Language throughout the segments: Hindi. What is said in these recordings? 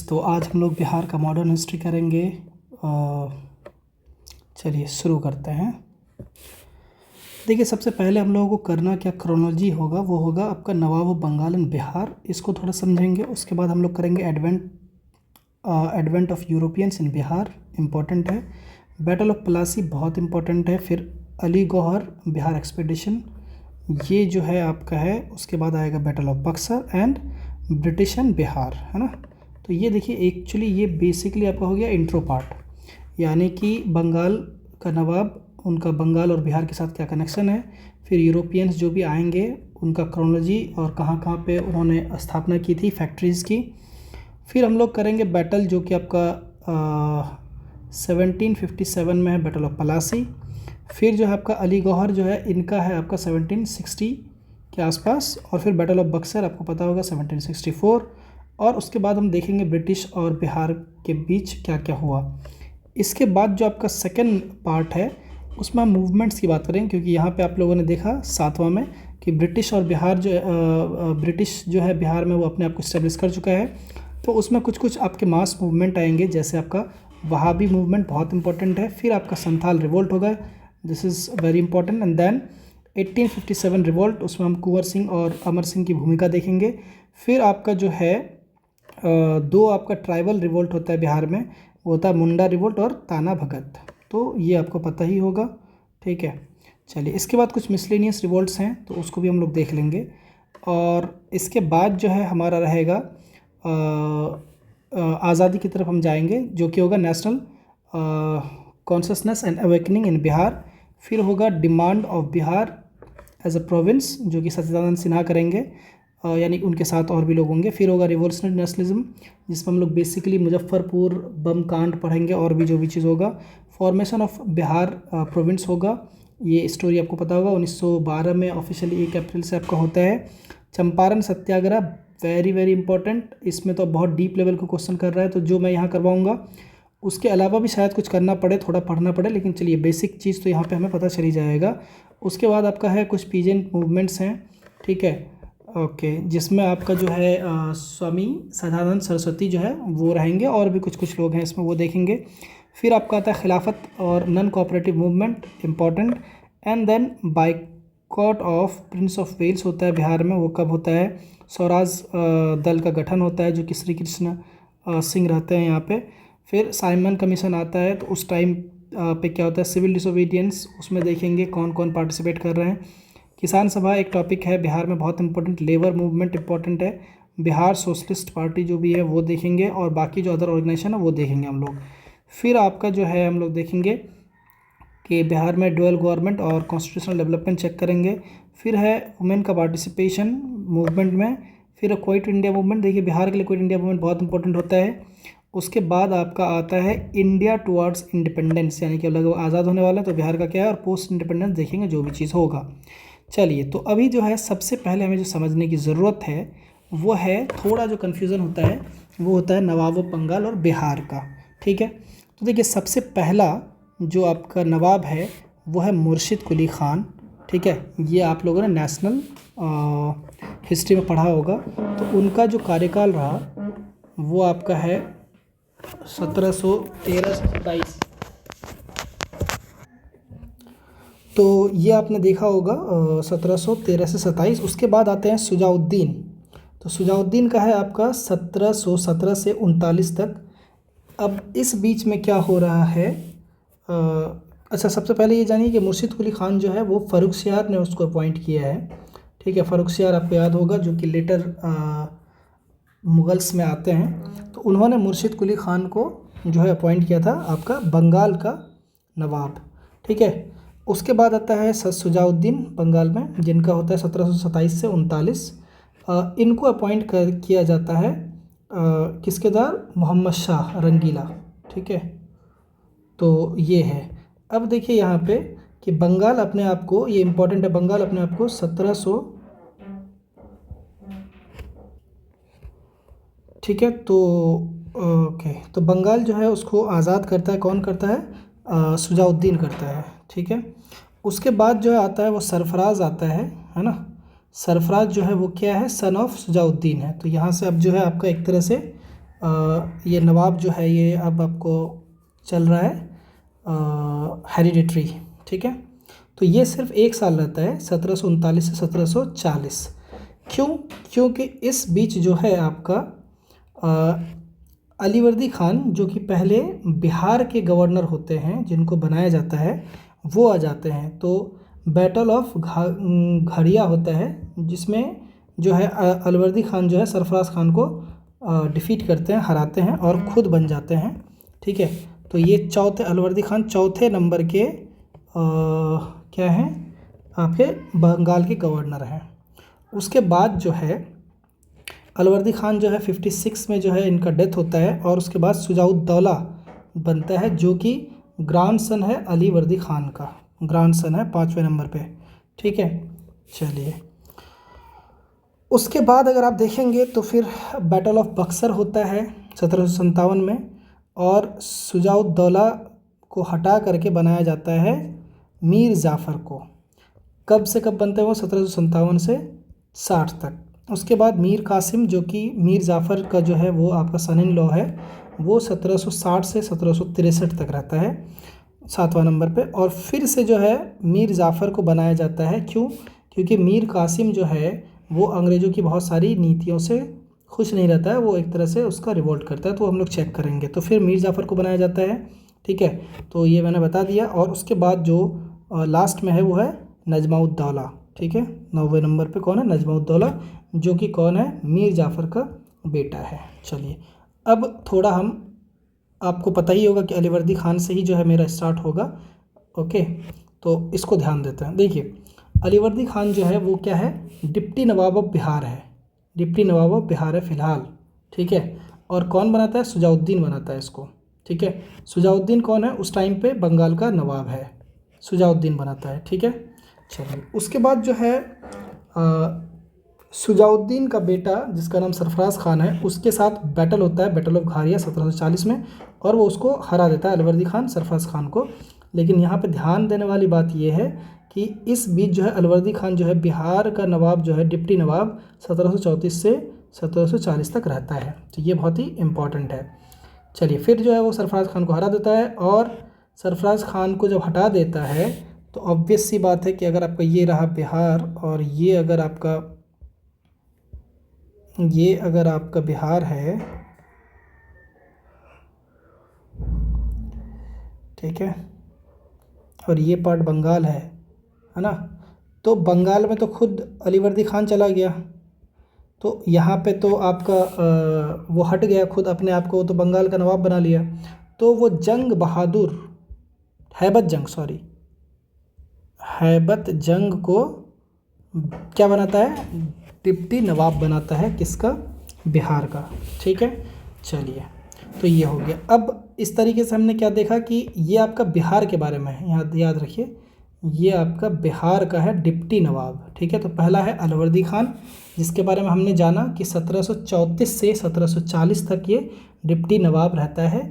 तो आज हम लोग बिहार का मॉडर्न हिस्ट्री करेंगे। चलिए शुरू करते हैं। देखिए, सबसे पहले हम लोगों को करना क्या क्रोनोलॉजी होगा, वो होगा आपका नवाब ऑफ बंगाल एंड बिहार। इसको थोड़ा समझेंगे। उसके बाद हम लोग करेंगे advent of Europeans in Bihar, important है। बैटल ऑफ प्लासी बहुत इम्पोर्टेंट है। फिर अली गौहर बिहार एक्सपीडिशन, ये जो है आपका है। उसके बाद आएगा battle of Buxar and British and Bihar, है ना। तो ये देखिए, एक्चुअली ये बेसिकली आपका हो गया इंट्रो पार्ट, यानी कि बंगाल का नवाब, उनका बंगाल और बिहार के साथ क्या कनेक्शन है। फिर यूरोपियंस जो भी आएंगे उनका क्रोनोलॉजी और कहाँ कहाँ पे उन्होंने स्थापना की थी फैक्ट्रीज़ की। फिर हम लोग करेंगे बैटल जो कि आपका 1757 में है, बैटल ऑफ पलासी। फिर जो है आपका अली गौहर जो है, इनका है आपका 1760 के आसपास। और फिर बैटल ऑफ बक्सर आपको पता होगा 1764। और उसके बाद हम देखेंगे ब्रिटिश और बिहार के बीच क्या क्या हुआ। इसके बाद जो आपका सेकंड पार्ट है उसमें हम मूवमेंट्स की बात करेंगे, क्योंकि यहाँ पे आप लोगों ने देखा 7वां में कि ब्रिटिश और बिहार जो ब्रिटिश जो है बिहार में वो अपने आप को इस्टेब्लिश कर चुका है। तो उसमें कुछ कुछ आपके मास मूवमेंट आएंगे, जैसे आपका वहाबी मूवमेंट बहुत इंपॉर्टेंट है। फिर आपका संथाल रिवोल्ट होगा, this is very important. And then 1857 revolt, उसमें हम कुंवर सिंह और अमर सिंह की भूमिका देखेंगे। फिर आपका जो है दो आपका ट्राइबल रिवोल्ट होता है बिहार में, वो होता है मुंडा रिवोल्ट और ताना भगत। तो ये आपको पता ही होगा, ठीक है। चलिए, इसके बाद कुछ मिसलेनियस रिवोल्ट्स हैं तो उसको भी हम लोग देख लेंगे। और इसके बाद जो है हमारा रहेगा आज़ादी की तरफ हम जाएंगे, जो कि होगा national consciousness and awakening in Bihar. फिर होगा demand of Bihar as a province, जो कि सच्चिदानंद सिन्हा करेंगे, यानी उनके साथ और भी लोग होंगे। फिर होगा रिवोल्यूशनरी नेशनलिज्म, जिसमें हम लोग बेसिकली मुजफ्फरपुर बम कांड पढ़ेंगे और भी जो भी चीज़ होगा। फॉर्मेशन ऑफ बिहार प्रोविंस होगा, ये स्टोरी आपको पता होगा 1912 में ऑफिशियली 1 अप्रैल से आपका होता है। चंपारण सत्याग्रह वेरी वेरी इंपॉर्टेंट, इसमें तो बहुत डीप लेवल का क्वेश्चन कर रहा है, तो जो मैं यहाँ करवाऊँगा उसके अलावा भी शायद कुछ करना पड़े, थोड़ा पढ़ना पड़े, लेकिन चलिए बेसिक चीज़ तो यहाँ पे हमें पता चली जाएगा। उसके बाद आपका है कुछ पीजेंट मूवमेंट्स हैं, ठीक है, ओके, जिसमें आपका जो है स्वामी सदानंद सरस्वती जो है वो रहेंगे, और भी कुछ कुछ लोग हैं इसमें, वो देखेंगे। फिर आपका आता है खिलाफत और non cooperative movement, important. And then boycott of prince of Wales होता है बिहार में, वो कब होता है। स्वराज दल का गठन होता है, जो कि श्री कृष्ण सिंह रहते हैं यहाँ पे। फिर साइमन कमीशन आता है, तो उस टाइम पे क्या होता है, सिविल डिसोबीडियंस, उसमें देखेंगे कौन कौन पार्टिसिपेट कर रहे हैं। किसान सभा एक टॉपिक है बिहार में बहुत इंपॉर्टेंट। लेबर मूवमेंट इंपॉर्टेंट है। बिहार सोशलिस्ट पार्टी जो भी है वो देखेंगे, और बाकी जो अदर ऑर्गेनाइजेशन है वो देखेंगे हम लोग। फिर आपका जो है हम लोग देखेंगे कि बिहार में डुअल गवर्नमेंट और कॉन्स्टिट्यूशनल डेवलपमेंट चेक करेंगे। फिर है वुमेन का पार्टिसिपेशन मूवमेंट में। फिर क्विट इंडिया मूवमेंट, देखिए बिहार के लिए क्विट इंडिया मूवमेंट बहुत इंपॉर्टेंट होता है। उसके बाद आपका आता है इंडिया टुवर्ड्स इंडिपेंडेंस, यानी कि लगभग आज़ाद होने वाला है, तो बिहार का क्या है, और पोस्ट इंडिपेंडेंस देखेंगे जो भी चीज़ होगा। चलिए, तो अभी जो है सबसे पहले हमें जो समझने की ज़रूरत है वो है, थोड़ा जो कन्फ्यूज़न होता है वो होता है नवाब ऑफ बंगाल और बिहार का, ठीक है। तो देखिए, सबसे पहला जो आपका नवाब है वो है मुर्शिद कुली ख़ान, ठीक है। ये आप लोगों ने नेशनल हिस्ट्री में पढ़ा होगा। तो उनका जो कार्यकाल रहा वो आपका है 1713 से 27। तो ये आपने देखा होगा 1713 से 27। उसके बाद आते हैं सुजाउद्दीन। तो सुजाउद्दीन का है आपका 1717 से 39 तक। अब इस बीच में क्या हो रहा है, अच्छा, सबसे पहले ये जानिए कि मुर्शिद कुली ख़ान जो है वो फ़र्रुखसियार ने उसको अपॉइंट किया है, ठीक है। फ़र्रुखसियार आपको याद होगा, जो कि लेटर मुगल्स में आते हैं। तो उन्होंने मुर्शिद कुली ख़ान को जो है अपॉइंट किया था आपका बंगाल का नवाब, ठीक है। उसके बाद आता है सुजाउद्दीन बंगाल में, जिनका होता है 1727 से 39। इनको अपॉइंट किया जाता है किसके द्वारा, मोहम्मद शाह रंगीला, ठीक है। तो ये है। अब देखिए यहाँ पे कि बंगाल अपने आप को, ये इम्पोर्टेंट है, बंगाल अपने आप को 1700, ठीक है। तो ओके, तो बंगाल जो है उसको आज़ाद करता है, कौन करता है, सुजाउद्दीन करता है, ठीक है। उसके बाद जो है आता है वो सरफराज आता है ना। सरफराज जो है वो क्या है, सन ऑफ सुजाउद्दीन है। तो यहाँ से अब जो है आपका एक तरह से ये नवाब जो है ये अब आपको चल रहा है हेरिडिटरी, ठीक है। तो ये सिर्फ 1 साल रहता है 1739 से 1740। क्यों? क्योंकि इस बीच जो है आपका अलीवर्दी खान जो कि पहले बिहार के गवर्नर होते हैं जिनको बनाया जाता है वो आ जाते हैं। तो बैटल ऑफ घड़िया होता है जिसमें जो है अलीवर्दी खान जो है सरफराज खान को डिफीट करते हैं, हराते हैं और ख़ुद बन जाते हैं, ठीक है। तो ये अलीवर्दी खान चौथे नंबर के क्या हैं आपके बंगाल के गवर्नर हैं। उसके बाद जो है अलीवर्दी खान जो है 56 में जो है इनका डेथ होता है और उसके बाद शुजाउद्दौला बनता है जो कि ग्रैंडसन है अलीवर्दी खान का, ग्रैंडसन है 5वें नंबर पे, ठीक है। चलिए उसके बाद अगर आप देखेंगे तो फिर बैटल ऑफ बक्सर होता है 1757 में और शुजाउद्दौला को हटा करके बनाया जाता है मीर जाफ़र को। कब से कब बनते हैं वो? 1757 से 60 तक। उसके बाद मीर कासिम जो कि मीर जाफ़र का जो है वो आपका सन इन लॉ है, वो 1760 से 1763 तक रहता है 7वां नंबर पे। और फिर से जो है मीर जाफ़र को बनाया जाता है। क्यों? क्योंकि मीर कासिम जो है वो अंग्रेज़ों की बहुत सारी नीतियों से खुश नहीं रहता है, वो एक तरह से उसका रिवोल्ट करता है, तो हम लोग चेक करेंगे। तो फिर मीर जाफ़र को बनाया जाता है, ठीक है। तो ये मैंने बता दिया। और उसके बाद जो लास्ट में है वो है नजमाउद्दौला, ठीक है। 9वें नंबर पे कौन है? नजमाउद्दौला, जो कि कौन है? मीर जाफ़र का बेटा है। चलिए अब थोड़ा हम, आपको पता ही होगा कि अलीवर्दी खान से ही जो है मेरा स्टार्ट होगा, ओके। तो इसको ध्यान देते हैं। देखिए अलीवर्दी खान जो है वो क्या है? डिप्टी नवाब ऑफ बिहार है, डिप्टी नवाब ऑफ बिहार है फ़िलहाल, ठीक है। और कौन बनाता है? शुजाउद्दीन बनाता है इसको, ठीक है। शुजाउद्दीन कौन है? उस टाइम पे बंगाल का नवाब है, शुजाउद्दीन बनाता है, ठीक है। चलिए उसके बाद जो है शुजाउद्दीन का बेटा जिसका नाम सरफराज खान है उसके साथ बैटल होता है, बैटल ऑफ घारिया 1740 में, और वो उसको हरा देता है अलीवर्दी खान सरफराज खान को। लेकिन यहाँ पे ध्यान देने वाली बात ये है कि इस बीच जो है अलीवर्दी खान जो है बिहार का नवाब जो है डिप्टी नवाब 1734 से 1740 तक रहता है। तो ये बहुत ही इम्पॉर्टेंट है। चलिए फिर जो है वो सरफराज खान को हरा देता है, और सरफराज खान को जब हटा देता है तो ऑब्वियस सी बात है कि अगर आपका ये रहा बिहार और ये अगर आपका बिहार है, ठीक है, और ये पार्ट बंगाल है ना, तो बंगाल में तो खुद अलीवर्दी खान चला गया, तो यहाँ पे तो आपका वो हट गया खुद अपने आप को, तो बंगाल का नवाब बना लिया। तो वो हैबत जंग को क्या बनाता है? डिप्टी नवाब बनाता है, किसका? बिहार का, ठीक है। चलिए तो ये हो गया। अब इस तरीके से हमने क्या देखा कि ये आपका बिहार के बारे में है, याद रखिए ये आपका बिहार का है डिप्टी नवाब, ठीक है। तो पहला है अलीवर्दी खान जिसके बारे में हमने जाना कि 1734 से 1740 तक ये डिप्टी नवाब रहता है।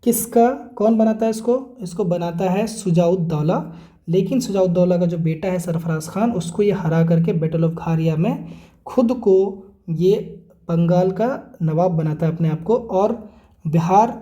किसका? कौन बनाता है इसको? इसको बनाता है शुजाउद्दौला। लेकिन शुजाउद्दौला का जो बेटा है सरफराज खान, उसको ये हरा करके बैटल ऑफ घारिया में खुद को ये बंगाल का नवाब बनाता है अपने आप को, और बिहार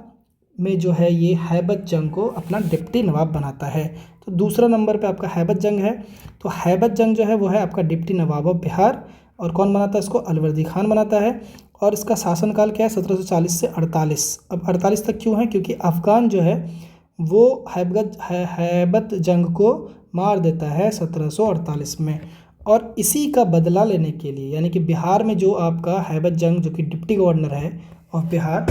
में जो है ये हैबत जंग को अपना डिप्टी नवाब बनाता है। तो दूसरा नंबर पे आपका हैबत जंग है। तो हैबत जंग जो है वो है आपका डिप्टी नवाब ऑफ बिहार, और कौन बनाता है इसको? अलीवर्दी खान बनाता है। और इसका शासनकाल क्या है? 1740 से 48। अब 48 तक क्यों है? क्योंकि अफ़गान जो है वो हैबत जंग को मार देता है 1748 में, और इसी का बदला लेने के लिए, यानी कि बिहार में जो आपका हैबत जंग जो कि डिप्टी गवर्नर है ऑफ बिहार,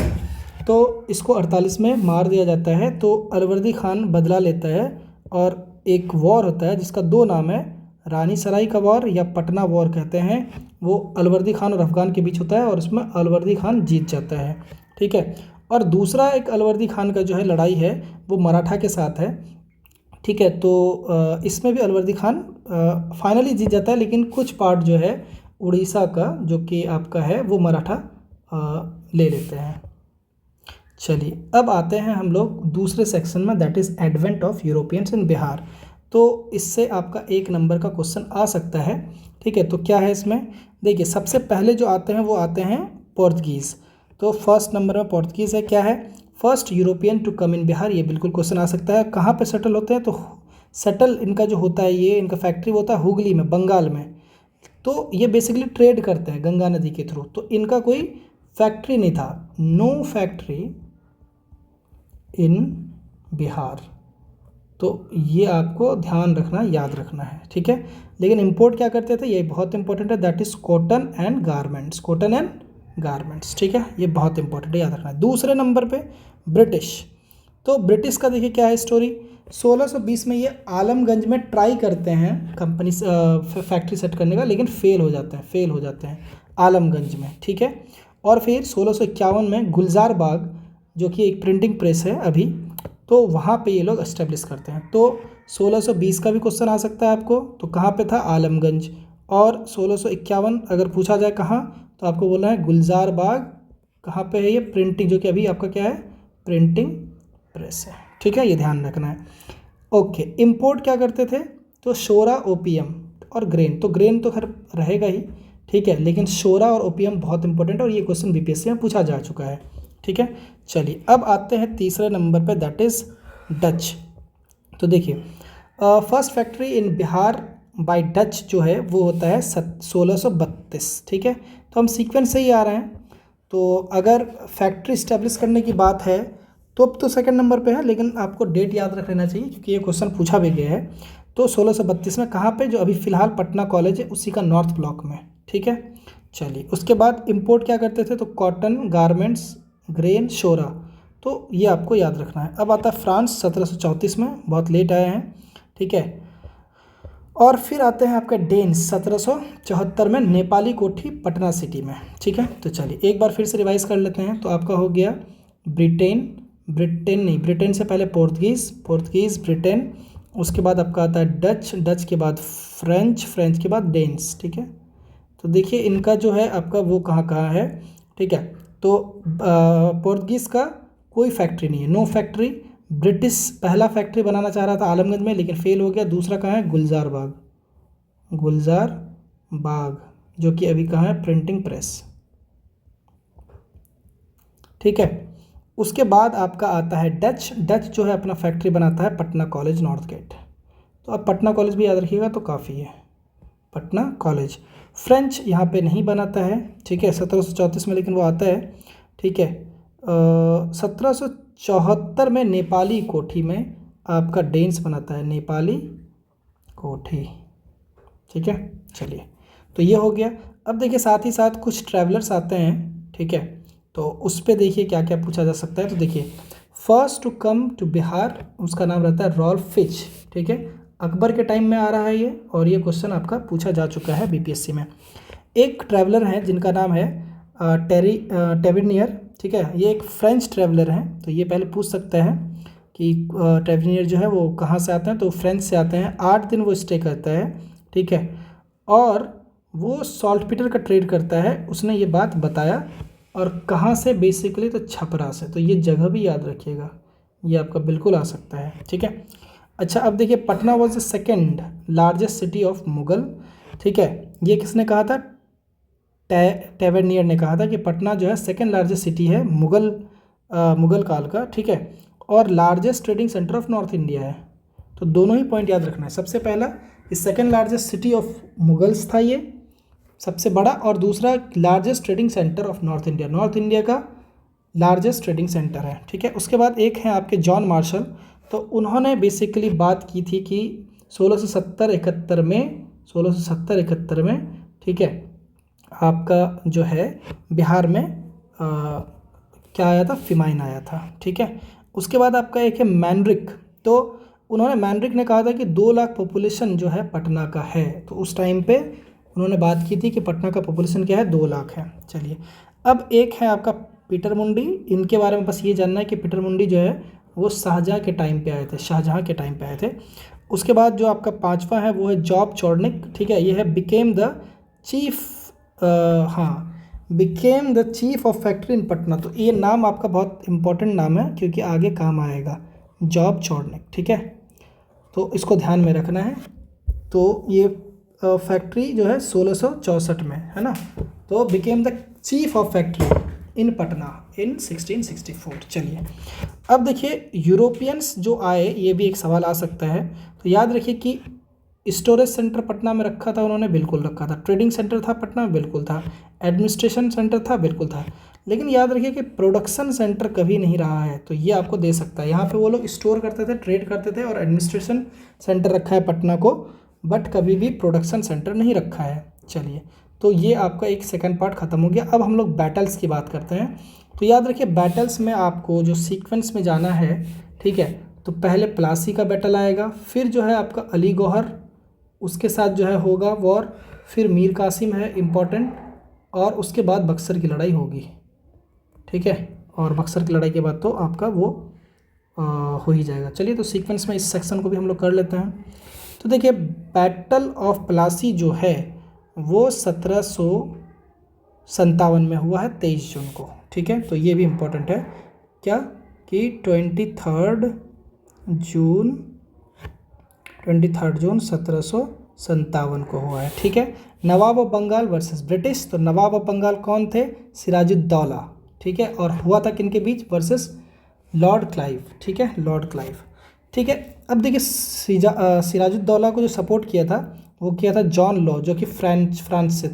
तो इसको 48 में मार दिया जाता है। तो अलीवर्दी खान बदला लेता है, और एक वॉर होता है जिसका 2 नाम है, रानी सराय का वॉर या पटना वॉर कहते हैं। वो अलीवर्दी खान और अफ़गान के बीच होता है, और उसमें अलीवर्दी खान जीत जाता है, ठीक है। और दूसरा एक अलीवर्दी खान का जो है लड़ाई है वो मराठा के साथ है, ठीक है। तो इसमें भी अलीवर्दी खान फाइनली जीत जाता है, लेकिन कुछ पार्ट जो है उड़ीसा का जो कि आपका है वो मराठा ले लेते हैं। चलिए अब आते हैं हम लोग दूसरे सेक्शन में, that is advent of Europeans in Bihar. तो इससे आपका 1 नंबर का क्वेश्चन आ सकता है, ठीक है। तो क्या है इसमें? देखिए सबसे पहले जो आते हैं वो आते हैं पोर्तुगीज़। तो फर्स्ट नंबर में पोर्तुगीज़ है। क्या है? फर्स्ट यूरोपियन टू कम इन बिहार, ये बिल्कुल क्वेश्चन आ सकता है। कहाँ पे सेटल होते हैं? तो सेटल इनका जो होता है, ये इनका फैक्ट्री होता है हुगली में, बंगाल में। तो ये बेसिकली ट्रेड करते हैं गंगा नदी के थ्रू। तो इनका कोई फैक्ट्री नहीं था, नो फैक्ट्री इन बिहार। तो ये आपको ध्यान रखना, याद रखना है, ठीक है। लेकिन इंपोर्ट क्या करते थे, ये बहुत इंपॉर्टेंट है, that is cotton and garments, cotton and garments, ठीक है, ये बहुत इंपॉर्टेंट है, याद रखना है। दूसरे नंबर पे ब्रिटिश। तो ब्रिटिश का देखिए क्या है स्टोरी। 1620 में ये आलमगंज में ट्राई करते हैं कंपनी फैक्ट्री सेट करने का, लेकिन फेल हो जाते हैं आलमगंज में, ठीक है। और फिर 1651 में गुलजार बाग, जो कि एक प्रिंटिंग प्रेस है अभी, तो वहाँ पे ये लोग एस्टेब्लिश करते हैं। तो 1620 का भी क्वेश्चन आ सकता है आपको, तो कहाँ पे था? आलमगंज। और 1651 अगर पूछा जाए कहाँ, तो आपको बोलना है गुलजार बाग। कहाँ पे है ये? प्रिंटिंग, जो कि अभी आपका क्या है? प्रिंटिंग प्रेस है, ठीक है, ये ध्यान रखना है। ओके, इंपोर्ट क्या करते थे? तो शोरा, ओपीएम और ग्रेन। तो ग्रेन तो खैर रहेगा ही, ठीक है, लेकिन शोरा और ओपीएम बहुत इंपॉर्टेंट है, और ये क्वेश्चन बीपीएससी में पूछा जा चुका है, ठीक है। चलिए अब आते हैं तीसरे नंबर पे, दैट इज़ डच। तो देखिए first factory in Bihar by Dutch जो है वो होता है 1632, ठीक है। तो हम सीक्वेंस से ही आ रहे हैं। तो अगर फैक्ट्री इस्टेब्लिश करने की बात है तो अब तो सेकंड नंबर पे है, लेकिन आपको डेट याद रख लेना चाहिए क्योंकि ये क्वेश्चन पूछा भी गया है। तो 1632 में कहाँ पे? जो अभी फ़िलहाल पटना कॉलेज है उसी का नॉर्थ ब्लॉक में, ठीक है। चलिए उसके बाद इंपोर्ट क्या करते थे? तो कॉटन, गारमेंट्स, ग्रेन, शोरा। तो ये आपको याद रखना है। अब आता है फ्रांस 1734 में, बहुत लेट आए हैं, ठीक है। और फिर आते हैं आपके डेन्स 1774 में, नेपाली कोठी पटना सिटी में, ठीक है। तो चलिए एक बार फिर से रिवाइज कर लेते हैं। तो आपका हो गया ब्रिटेन से पहले पोर्तुगीज़, ब्रिटेन, उसके बाद आपका आता है डच के बाद फ्रेंच के बाद डेन्स, ठीक है। तो देखिए इनका जो है आपका वो कहाँ है, ठीक है। तो पोर्तुगीज़ का कोई फैक्ट्री नहीं है, नो फैक्ट्री। ब्रिटिश पहला फैक्ट्री बनाना चाह रहा था आलमगंज में, लेकिन फेल हो गया। दूसरा कहाँ है? गुलजार बाग, जो कि अभी कहाँ है? प्रिंटिंग प्रेस, ठीक है। उसके बाद आपका आता है डच जो है अपना फैक्ट्री बनाता है पटना कॉलेज, नॉर्थ गेट। तो अब पटना कॉलेज भी याद रखिएगा तो काफ़ी है, पटना कॉलेज। फ्रेंच यहाँ पे नहीं बनाता है, ठीक है, 1734 में, लेकिन वो आता है, ठीक है। 1774 में नेपाली कोठी में आपका डेन्स बनाता है, नेपाली कोठी, ठीक है। चलिए तो ये हो गया। अब देखिए साथ ही साथ कुछ ट्रैवलर्स आते हैं, ठीक है। तो उस पर देखिए क्या क्या पूछा जा सकता है। तो देखिए first to come to Bihar, उसका नाम रहता है रॉल्फ फिच, ठीक है। अकबर के टाइम में आ रहा है ये, और ये क्वेश्चन आपका पूछा जा चुका है बीपीएससी में। एक ट्रैवलर हैं जिनका नाम है टेविनियर, ठीक है। ये एक फ्रेंच ट्रैवलर हैं, तो ये पहले पूछ सकता है कि टेविनियर जो है वो कहाँ से आते हैं। तो फ्रेंच से आते हैं। 8 दिन वो स्टे करता है, ठीक है, और वो सॉल्टपीटर का ट्रेड करता है, उसने ये बात बताया। और कहाँ से? बेसिकली तो छपरा से। तो ये जगह भी याद रखिएगा, ये आपका बिल्कुल आ सकता है, ठीक है। अच्छा अब देखिए Patna was the second largest city of Mughal, ठीक है। ये किसने कहा था? टेवेनियर ने कहा था कि पटना जो है सेकेंड लार्जेस्ट सिटी है मुगल काल का, ठीक है, और largest trading centre of north India है। तो दोनों ही पॉइंट याद रखना है। सबसे पहला इस second largest city of Mughals था ये, सबसे बड़ा, और दूसरा largest trading centre of north India का लार्जेस्ट ट्रेडिंग सेंटर है, ठीक है। उसके बाद एक है आपके जॉन मार्शल, तो उन्होंने बेसिकली बात की थी कि 1670-71 में, ठीक है, आपका जो है बिहार में क्या आया था? फेमाइन आया था, ठीक है। उसके बाद आपका एक है मैनरिक। तो मैनरिक ने कहा था कि 2 लाख पॉपुलेशन जो है पटना का है। तो उस टाइम पे उन्होंने बात की थी कि पटना का पॉपुलेशन क्या है? 2 लाख है। चलिए अब एक है आपका पीटर मुंडी। इनके बारे में बस ये जानना है कि पीटर मुंडी जो है वो शाहजहाँ के टाइम पे आए थे। उसके बाद जो आपका 5वां है वो है जॉब चॉर्निक, ठीक है। ये है became the chief of factory in Patna. तो ये नाम आपका बहुत इंपॉर्टेंट नाम है क्योंकि आगे काम आएगा, जॉब चॉर्निक, ठीक है। तो इसको ध्यान में रखना है। तो ये फैक्ट्री जो है 1664 में है ना। तो became the chief of factory in Patna in 1664। चलिए अब देखिए यूरोपियंस जो आए, ये भी एक सवाल आ सकता है। तो याद रखिए कि स्टोरेज सेंटर पटना में रखा था उन्होंने, बिल्कुल रखा था। ट्रेडिंग सेंटर था पटना में, बिल्कुल था। एडमिनिस्ट्रेशन सेंटर था, बिल्कुल था। लेकिन याद रखिए कि प्रोडक्शन सेंटर कभी नहीं रहा है, तो ये आपको दे सकता है। यहाँ पे वो लोग स्टोर करते थे, ट्रेड करते थे, और एडमिनिस्ट्रेशन सेंटर रखा है पटना को, बट कभी भी प्रोडक्शन सेंटर नहीं रखा है। चलिए, तो ये आपका एक सेकंड पार्ट खत्म हो गया। अब हम लोग बैटल्स की बात करते हैं। तो याद रखिए बैटल्स में आपको जो सीक्वेंस में जाना है, ठीक है, तो पहले प्लासी का बैटल आएगा, फिर जो है आपका अली गौहर, उसके साथ जो है होगा वॉर, फिर मीर कासिम है इम्पॉर्टेंट, और उसके बाद बक्सर की लड़ाई होगी, ठीक है। और बक्सर की लड़ाई के बाद तो आपका वो हो ही जाएगा। चलिए, तो सीक्वेंस में इस सेक्शन को भी हम लोग कर लेते हैं। तो देखिए बैटल ऑफ प्लासी जो है वो 1757 में हुआ है, 23 जून को, ठीक है। तो ये भी इम्पोर्टेंट है क्या, कि 23 जून 1757 को हुआ है, ठीक है। नवाब ऑफ बंगाल वर्सेस ब्रिटिश। तो नवाब ऑफ बंगाल कौन थे, सिराजुद्दौला, ठीक है। और हुआ था किनके बीच, वर्सेस लॉर्ड क्लाइव, ठीक है, लॉर्ड क्लाइव, ठीक है। अब देखिए सिराजुद्दौला को जो सपोर्ट किया था वो किया था जॉन लॉ, जो कि फ्रांस से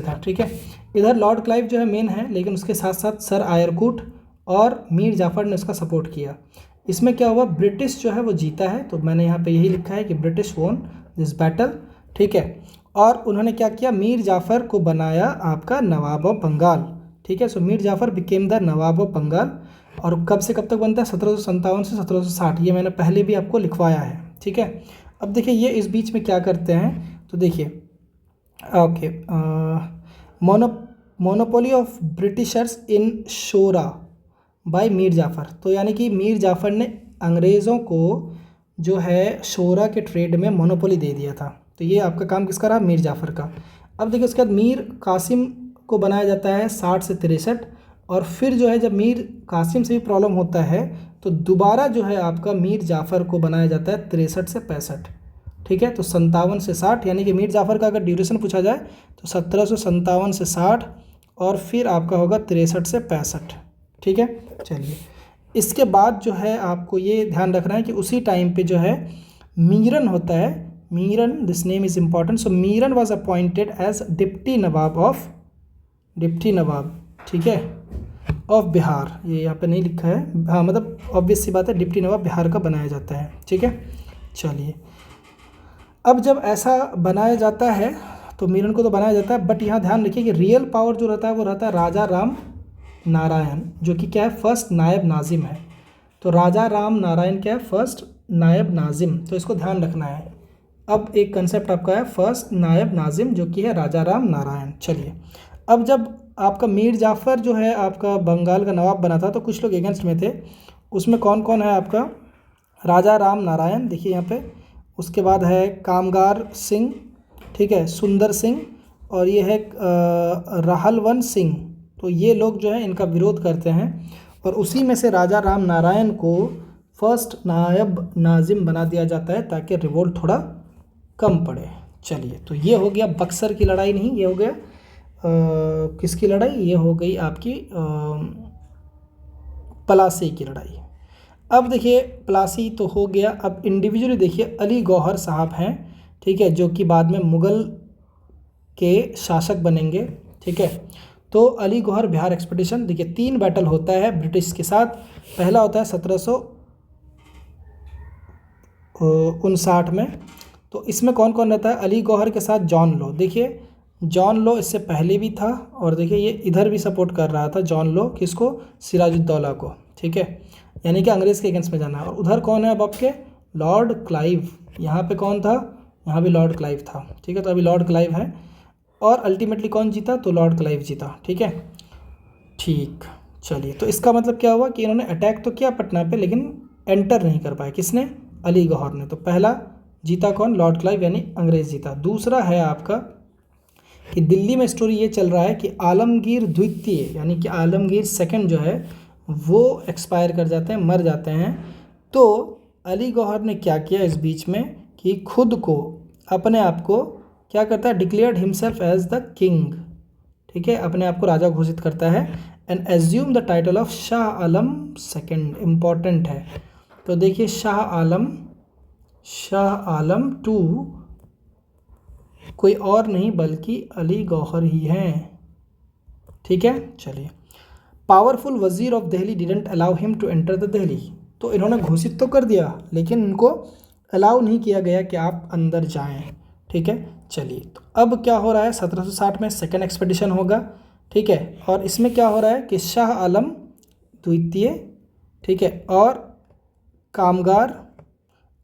था, ठीक है। इधर लॉर्ड क्लाइव जो है मेन है, लेकिन उसके साथ साथ सर आयरकूट और मीर जाफर ने उसका सपोर्ट किया। इसमें क्या हुआ, ब्रिटिश जो है वो जीता है। तो मैंने यहाँ पे यही लिखा है कि ब्रिटिश वोन दिस बैटल, ठीक है। और उन्होंने क्या किया, मीर जाफर को बनाया आपका नवाब ऑफ बंगाल, ठीक है। So Mir Jafar became the nawab of Bengal. और कब से कब तक बनता है, 1757 से 1760, ये मैंने पहले भी आपको लिखवाया है, ठीक है। अब देखिए ये इस बीच में क्या करते हैं, तो देखिए okay, monopoly of Britishers in shora by Mir Jafar. तो यानी कि मीर जाफ़र ने अंग्रेज़ों को जो है शोरा के ट्रेड में मोनोपोली दे दिया था। तो ये आपका काम किसका रहा, मीर जाफ़र का। अब देखिए उसके बाद मीर कासिम को बनाया जाता है 60 से 63, और फिर जो है जब मीर कासिम से भी प्रॉब्लम होता है तो दोबारा जो है आपका मीर जाफ़र को बनाया जाता है 63 से 65, ठीक है। तो 57 से 60, यानी कि मीर जाफ़र का अगर ड्यूरेशन पूछा जाए तो 1757 से 60, और फिर आपका होगा 63 से 65, ठीक है। चलिए, इसके बाद जो है आपको ये ध्यान रखना है कि उसी टाइम पे जो है मीरन होता है, Miran, this name is important. So Miran was appointed as deputy nawab, ठीक है, ऑफ बिहार। ये यहाँ पे नहीं लिखा है, हाँ, मतलब ऑब्वियस सी बात है, डिप्टी नवाब बिहार का बनाया जाता है, ठीक है। चलिए, अब जब ऐसा बनाया जाता है तो मीरन को तो बनाया जाता है, बट यहाँ ध्यान रखिए कि रियल पावर जो रहता है वो रहता है राजा राम नारायण, जो कि क्या है, फर्स्ट नायब नाजिम है। तो राजा राम नारायण क्या है, फर्स्ट नायब नाजिम, तो इसको ध्यान रखना है। अब एक कंसेप्ट आपका है फर्स्ट नायब नाजिम, जो कि है राजा राम नारायण। चलिए, अब जब आपका मीर जाफ़र जो है आपका बंगाल का नवाब बना था तो कुछ लोग अगेंस्ट में थे। उसमें कौन कौन है आपका, राजा राम नारायण, देखिए यहाँ पे, उसके बाद है कामगार सिंह, ठीक है, सुंदर सिंह, और ये है राहलवंत सिंह। तो ये लोग जो है इनका विरोध करते हैं, और उसी में से राजा राम नारायण को फर्स्ट नायब नाजिम बना दिया जाता है ताकि रिवोल्ट थोड़ा कम पड़े। चलिए, तो ये हो गया बक्सर की लड़ाई, नहीं, ये हो गया किसकी लड़ाई, ये हो गई आपकी प्लासी की लड़ाई। अब देखिए प्लासी तो हो गया। अब इंडिविजुअली देखिए अली गौहर साहब हैं, ठीक है, जो कि बाद में मुग़ल के शासक बनेंगे, ठीक है। तो अली गौहर बिहार एक्सपीडिशन, देखिए 3 बैटल होता है ब्रिटिश के साथ। पहला होता है 1759 में। तो इसमें कौन कौन रहता है, अली गौहर के साथ जॉन लो। देखिए जॉन लो इससे पहले भी था, और देखिए ये इधर भी सपोर्ट कर रहा था जॉन लो, किसको, सिराजुद्दौला को, ठीक है, यानी कि अंग्रेज़ के अगेंस्ट में जाना है। और उधर कौन है अब आपके, लॉर्ड क्लाइव। यहाँ पे कौन था, यहाँ भी लॉर्ड क्लाइव था, ठीक है। तो अभी लॉर्ड क्लाइव है, और अल्टीमेटली कौन जीता, तो लॉर्ड क्लाइव जीता, ठीक है, ठीक। चलिए, तो इसका मतलब क्या हुआ कि इन्होंने अटैक तो किया पटना पे, लेकिन एंटर नहीं कर पाए, किसने, अली गौहर ने। तो पहला जीता कौन, लॉर्ड क्लाइव, यानी अंग्रेज़ जीता। दूसरा है आपका कि दिल्ली में स्टोरी ये चल रहा है कि आलमगीर द्वितीय, यानी कि आलमगीर सेकंड जो है वो एक्सपायर कर जाते हैं, मर जाते हैं। तो अली गौहर ने क्या किया इस बीच में कि खुद को, अपने आप को क्या करता है, declared himself as the king, ठीक है, अपने आप को राजा घोषित करता है। And assume the title of Shah Alam second, important है। तो देखिए शाह आलम टू कोई और नहीं बल्कि अली गौहर ही हैं, ठीक है। चलिए, powerful wazir of Delhi didn't allow him to enter the Delhi, तो इन्होंने घोषित तो कर दिया लेकिन इनको अलाउ नहीं किया गया कि आप अंदर जाएं, ठीक है। चलिए, तो अब क्या हो रहा है, 1760 में सेकेंड एक्सपेडिशन होगा, ठीक है। और इसमें क्या हो रहा है कि शाह आलम द्वितीय, ठीक है, और कामगार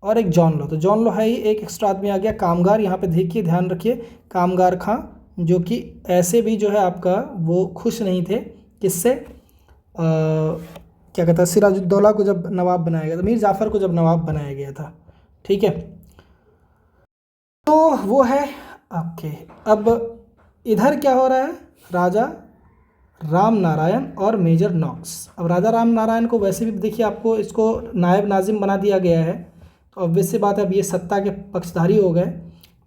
और एक जॉन लो, तो जॉन लो है ही, एक एक्स्ट्रा आदमी आ गया कामगार। यहाँ पे देखिए, ध्यान रखिए, कामगार खां, जो कि ऐसे भी जो है आपका वो खुश नहीं थे किससे, क्या कहता है, सिराजुद्दौला को जब नवाब बनाया गया था, मीर जाफ़र को जब नवाब बनाया गया था, ठीक है। तो वो है ओके। अब इधर क्या हो रहा है, राजा राम नारायण और मेजर नॉक्स। अब राजा राम नारायण को वैसे भी देखिए आपको इसको नायब नाजिम बना दिया गया है, तो ऑब्वियस सी बात है अब ये सत्ता के पक्षधारी हो गए।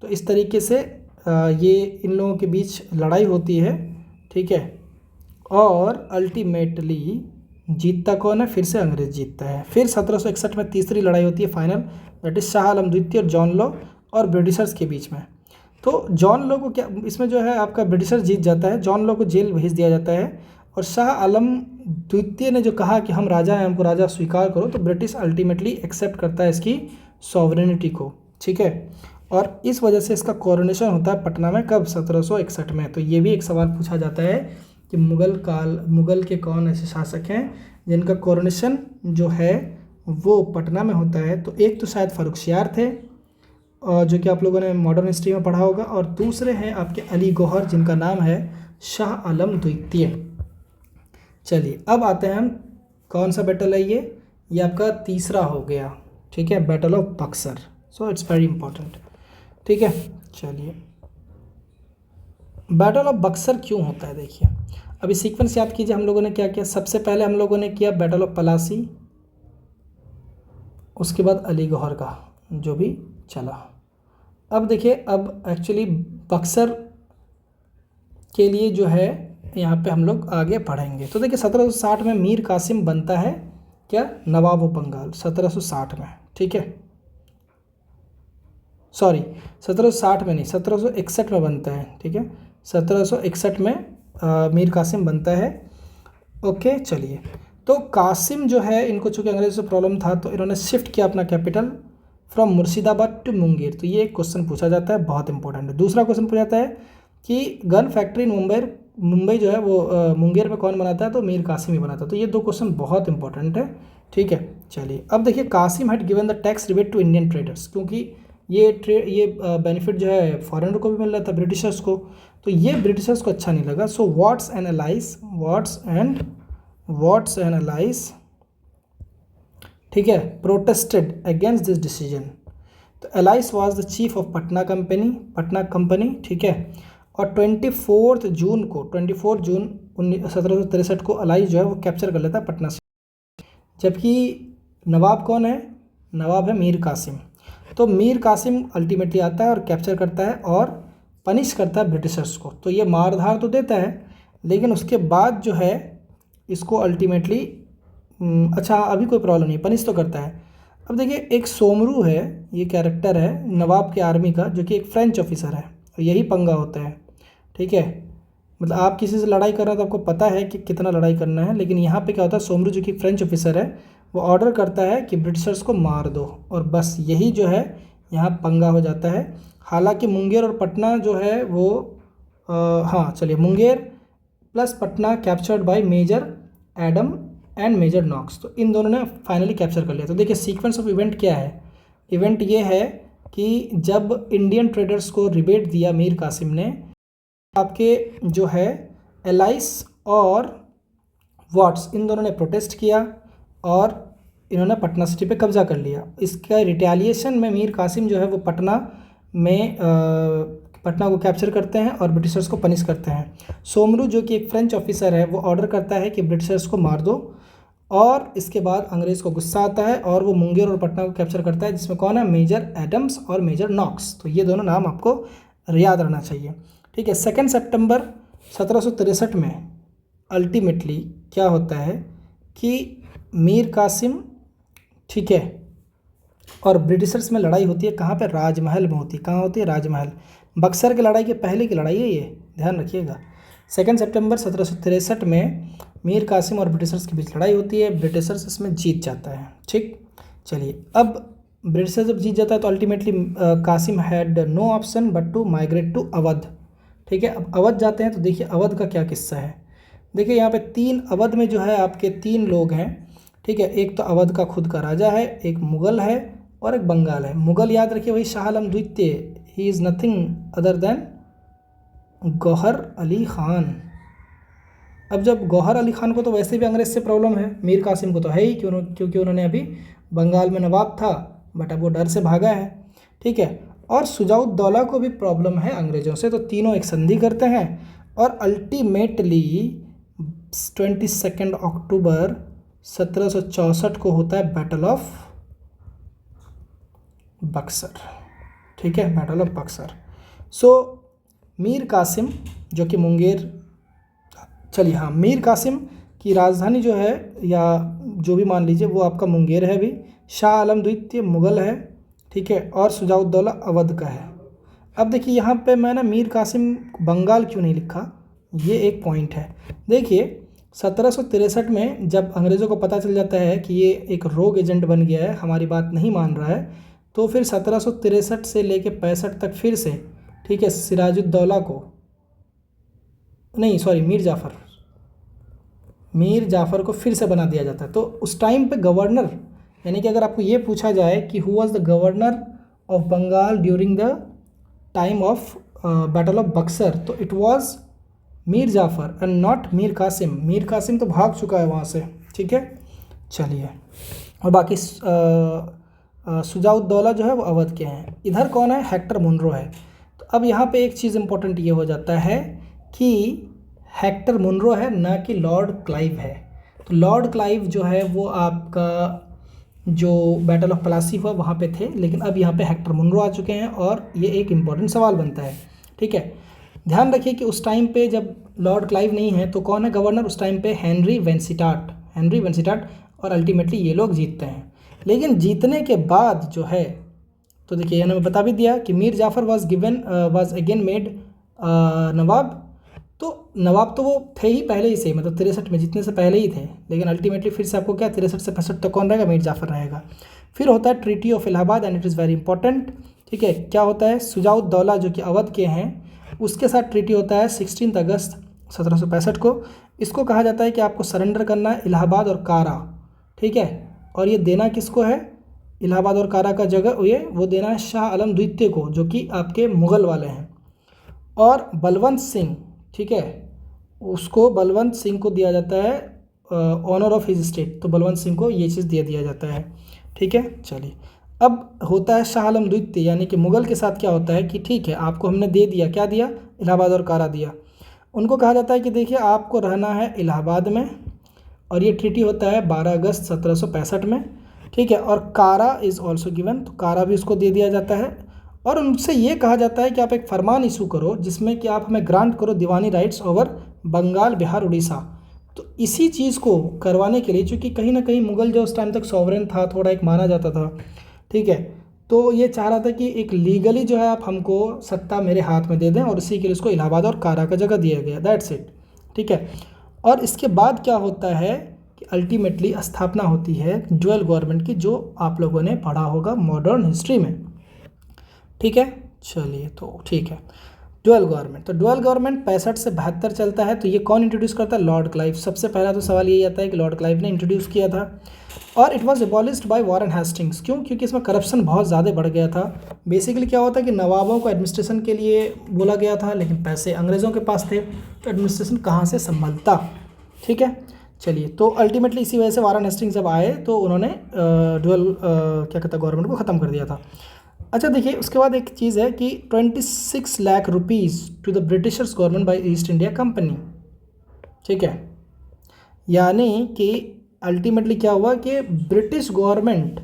तो इस तरीके से ये इन लोगों के बीच लड़ाई होती है, ठीक है। और अल्टीमेटली जीतता कौन है, फिर से अंग्रेज जीतता है। फिर 1761 में तीसरी लड़ाई होती है final, that is Shah Alam द्वितीय और जॉन लो और ब्रिटिशर्स के बीच में। तो जॉन लो को क्या, इसमें जो है आपका ब्रिटिशर जीत जाता है, जॉन लो को जेल भेज दिया जाता है। और शाह आलम द्वितीय ने जो कहा कि हम राजा हैं, हमको राजा स्वीकार करो, तो ब्रिटिश अल्टीमेटली एक्सेप्ट करता है इसकी सॉवरेनिटी को, ठीक है। और इस वजह से इसका कोरोनेशन होता है पटना में, कब, 1761 में। तो ये भी एक सवाल पूछा जाता है कि मुगल के कौन ऐसे शासक हैं जिनका कोरोनेशन जो है वो पटना में होता है। तो एक तो शायद फर्रुखसियार थे, और जो कि आप लोगों ने मॉडर्न हिस्ट्री में पढ़ा होगा, और दूसरे हैं आपके अली गौहर जिनका नाम है शाह आलम द्वितीय। चलिए, अब आते हैं हम, कौन सा बैटल है ये आपका तीसरा हो गया, ठीक है, battle of Buxar. So it's very important, ठीक है। चलिए, बैटल ऑफ बक्सर क्यों होता है, देखिए अभी सीक्वेंस याद कीजिए, हम लोगों ने क्या किया, सबसे पहले हम लोगों ने किया बैटल ऑफ पलासी, उसके बाद अली गौहर का जो भी चला। अब देखिए, अब एक्चुअली बक्सर के लिए जो है यहाँ पे हम लोग आगे पढ़ेंगे। तो देखिए 1760 में मीर कासिम बनता है क्या, नवाब ऑफ बंगाल, 1760 में, ठीक है। सॉरी, 1760 में नहीं, 1761 में बनता है, ठीक है। 1761 में मीर कासिम बनता है, ओके। चलिए, तो कासिम जो है, इनको चूँकि अंग्रेज़ों से प्रॉब्लम था तो इन्होंने शिफ्ट किया अपना capital from Murshidabad to Munger. तो ये एक क्वेश्चन पूछा जाता है, बहुत इंपॉर्टेंट है। दूसरा क्वेश्चन पूछा जाता है कि गन फैक्ट्री इन मुंबई जो है वो मुंगेर में कौन बनाता है, तो मीर कासिम ही बनाता है। तो ये दो क्वेश्चन बहुत इंपॉर्टेंट है, ठीक है। चलिए, अब देखिए, Kasim had given the tax rebate to Indian traders, क्योंकि ये बेनिफिट जो है फॉरेनर को भी मिल रहा था, ब्रिटिशर्स को, तो ये ब्रिटिशर्स को अच्छा नहीं लगा। सो वाट्स एंड एलाइज, ठीक है, प्रोटेस्टेड अगेंस्ट दिस डिसीजन। तो alias was the chief of Patna company, ठीक है। और 24 जून 1763 को एलाइस जो है वो कैप्चर कर लेता है पटना से। जबकि नवाब कौन है, नवाब है मीर कासिम। तो मीर कासिम अल्टीमेटली आता है और कैप्चर करता है और पनिश करता है ब्रिटिशर्स को। तो ये मार धार तो देता है, लेकिन उसके बाद जो है इसको अल्टीमेटली अच्छा अभी कोई प्रॉब्लम नहीं, पनिश तो करता है। अब देखिए, एक सोमरू है, ये कैरेक्टर है नवाब की आर्मी का, जो कि एक फ्रेंच ऑफिसर है, और यही पंगा होता है, ठीक है। मतलब आप किसी से लड़ाई कर रहे हैं तो आपको पता है कि कितना लड़ाई करना है, लेकिन यहाँ पे क्या होता है, सोमरू जो कि फ्रेंच ऑफिसर है वो ऑर्डर करता है कि ब्रिटिशर्स को मार दो, और बस यही जो है यहाँ पंगा हो जाता है। हालांकि मुंगेर और पटना जो है वो हाँ चलिए, Munger plus Patna captured by major Adam and major Knox, तो इन दोनों ने फाइनली कैप्चर कर लिया। तो देखिए सीक्वेंस ऑफ इवेंट क्या है, इवेंट ये है कि जब इंडियन ट्रेडर्स को रिबेट दिया मीर कासिम ने, आपके जो है एलाइस और वाट्स इन दोनों ने प्रोटेस्ट किया और इन्होंने पटना सिटी पे कब्जा कर लिया। इसका रिटेलिएशन में मीर कासिम जो है वो पटना को कैप्चर करते हैं और ब्रिटिशर्स को पनिश करते हैं। सोमरू जो कि एक फ्रेंच ऑफिसर है वो ऑर्डर करता है कि ब्रिटिशर्स को मार दो, और इसके बाद अंग्रेज़ को गुस्सा आता है और वो मुंगेर और पटना को कैप्चर करता है, जिसमें कौन है, मेजर एडम्स और मेजर नॉक्स। तो ये दोनों नाम आपको याद रहना चाहिए, ठीक है। 2 सितंबर 1763 में अल्टीमेटली क्या होता है कि मीर कासिम, ठीक है, और ब्रिटिशर्स में लड़ाई होती है। कहाँ पे? राजमहल में होती है। कहाँ होती है? राजमहल। बक्सर की लड़ाई के पहले की लड़ाई है ये, ध्यान रखिएगा। 2 सितंबर 1763 में मीर कासिम और ब्रिटिशर्स के बीच लड़ाई होती है, ब्रिटिशर्स इसमें जीत जाता है। ठीक, चलिए, अब ब्रिटिशर्स जब जीत जाता है तो ultimately Kasim had no option but to migrate to Awadh. ठीक है, अब अवध जाते हैं तो देखिए अवध का क्या किस्सा है। देखिए यहाँ पे 3 अवध में जो है आपके 3 लोग हैं। ठीक है, एक तो अवध का खुद का राजा है, एक मुगल है और एक बंगाल है। मुगल याद रखिए वही शाह आलम द्वितीय, he is nothing other than Gauhar Ali Khan. अब जब गौहर अली ख़ान को तो वैसे भी अंग्रेज़ से प्रॉब्लम है, मीर कासिम को तो है ही, क्योंकि उन्होंने अभी बंगाल में नवाब था, बट अब वो डर से भागा है। ठीक है, और सुजाउद्दौला को भी प्रॉब्लम है अंग्रेज़ों से, तो तीनों एक संधि करते हैं और अल्टीमेटली 22 अक्टूबर 1764 को होता है बैटल ऑफ बक्सर। ठीक है, बैटल ऑफ बक्सर। सो मीर कासिम जो कि मुंगेर, चलिए हाँ, मीर कासिम की राजधानी जो है या जो भी मान लीजिए वो आपका मुंगेर है अभी, शाह आलम द्वितीय मुगल है, ठीक है, और सुजाउद्दौला अवध का है। अब देखिए यहाँ पे मैंने मीर कासिम बंगाल क्यों नहीं लिखा, ये एक पॉइंट है। देखिए 1763 में जब अंग्रेज़ों को पता चल जाता है कि ये एक रोग एजेंट बन गया है, हमारी बात नहीं मान रहा है, तो फिर 1763 से लेके 65 तक फिर से, ठीक है, सिराजुद्दौला को, नहीं सॉरी, मीर जाफ़र को फिर से बना दिया जाता है। तो उस टाइम पे गवर्नर, यानी कि अगर आपको ये पूछा जाए कि who was the governor of Bengal during the time of battle of Buxar, तो it was Mir Jafar and not Mir Qasim. Mir Qasim तो भाग चुका है वहाँ से। ठीक है, चलिए, और बाकी सुजाउद्दौला जो है वो अवध के हैं। इधर कौन है? हेक्टर मुनरो है। तो अब यहाँ पे एक चीज़ इंपॉर्टेंट ये हो जाता है कि हेक्टर मुनरो है, ना कि लॉर्ड क्लाइव है। तो लॉर्ड क्लाइव जो है वो आपका जो बैटल ऑफ प्लासी हुआ वहाँ पे थे, लेकिन अब यहाँ पे हेक्टर मुनरो आ चुके हैं और ये एक इम्पॉर्टेंट सवाल बनता है। ठीक है, ध्यान रखिए कि उस टाइम पे जब लॉर्ड क्लाइव नहीं है तो कौन है गवर्नर उस टाइम पे? हेनरी वेंसिटाट, और अल्टीमेटली ये लोग जीतते हैं। लेकिन जीतने के बाद जो है, तो देखिए यहाँ मैं बता भी दिया कि Mir Jafar was again made nawab. तो नवाब तो वो थे ही पहले ही से, मतलब 63 में जीतने से पहले ही थे, लेकिन अल्टीमेटली फिर से आपको क्या 63 से 65 तक कौन रहेगा? मीर जाफ़र रहेगा। फिर होता है treaty of Allahabad and it is very important. ठीक है, क्या होता है? सुजाउद्दौला जो कि अवध के हैं उसके साथ ट्रीटी होता है 16 अगस्त 1765 को। इसको कहा जाता है कि आपको सरेंडर करना है इलाहाबाद और कारा। ठीक है, और ये देना किसको है? इलाहाबाद और कारा का जगह ये वो देना है शाह आलम द्वितीय को, जो कि आपके मुग़ल वाले हैं। और बलवंत सिंह, ठीक है, उसको बलवंत सिंह को दिया जाता है ऑनर ऑफ हिज स्टेट, तो बलवंत सिंह को ये चीज़ दिया जाता है। ठीक है, चलिए, अब होता है शाह आलम द्वितीय, यानी कि मुग़ल के साथ क्या होता है कि ठीक है आपको हमने दे दिया, क्या दिया? इलाहाबाद और कारा दिया। उनको कहा जाता है कि देखिए आपको रहना है इलाहाबाद में, और ये ट्रीटी होता है 12 अगस्त 1765 में। ठीक है, और कारा इज़ ऑल्सो गिवन, तो कारा भी उसको दे दिया जाता है। और उनसे ये कहा जाता है कि आप एक फरमान इशू करो जिसमें कि आप हमें ग्रांट करो दीवानी राइट्स ओवर बंगाल, बिहार, उड़ीसा। तो इसी चीज़ को करवाने के लिए, चूँकि कहीं ना कहीं मुग़ल जो उस टाइम तक सॉवरेन था, थोड़ा एक माना जाता था, ठीक है, तो ये चाह रहा था कि एक लीगली जो है आप हमको सत्ता मेरे हाथ में दे दें, और इसी के लिए उसको इलाहाबाद और कारा का जगह दिया गया, दैट्स इट। ठीक है, और इसके बाद क्या होता है कि अल्टीमेटली स्थापना होती है ड्यूअल गवर्नमेंट की, जो आप लोगों ने पढ़ा होगा मॉडर्न हिस्ट्री में। ठीक है, चलिए, तो ठीक है, ड्यूअल गवर्नमेंट, तो ड्यूअल गवर्नमेंट 65 से 72 चलता है। तो ये कौन इंट्रोड्यूस करता है? Lord Clive. सबसे पहला तो सवाल यही आता है कि लॉर्ड क्लाइव ने इंट्रोड्यूस किया था, और it was abolished by Warren Hastings. क्यों? क्योंकि इसमें करप्शन बहुत ज़्यादा बढ़ गया था। बेसिकली क्या होता है कि नवाबों को एडमिनिस्ट्रेशन के लिए बोला गया था, लेकिन पैसे अंग्रेज़ों के पास थे, तो एडमिनिस्ट्रेशन कहाँ से संभलता? ठीक है, चलिए, तो अल्टीमेटली इसी वजह से वॉरेन हेस्टिंग्स जब आए तो उन्होंने ड्यूअल क्या कहता है गवर्नमेंट को ख़त्म कर दिया था। अच्छा देखिए, उसके बाद एक चीज़ है कि 26 lakh rupees to the Britishers government by East India company. ठीक है, यानी कि अल्टीमेटली क्या हुआ कि ब्रिटिश गवर्नमेंट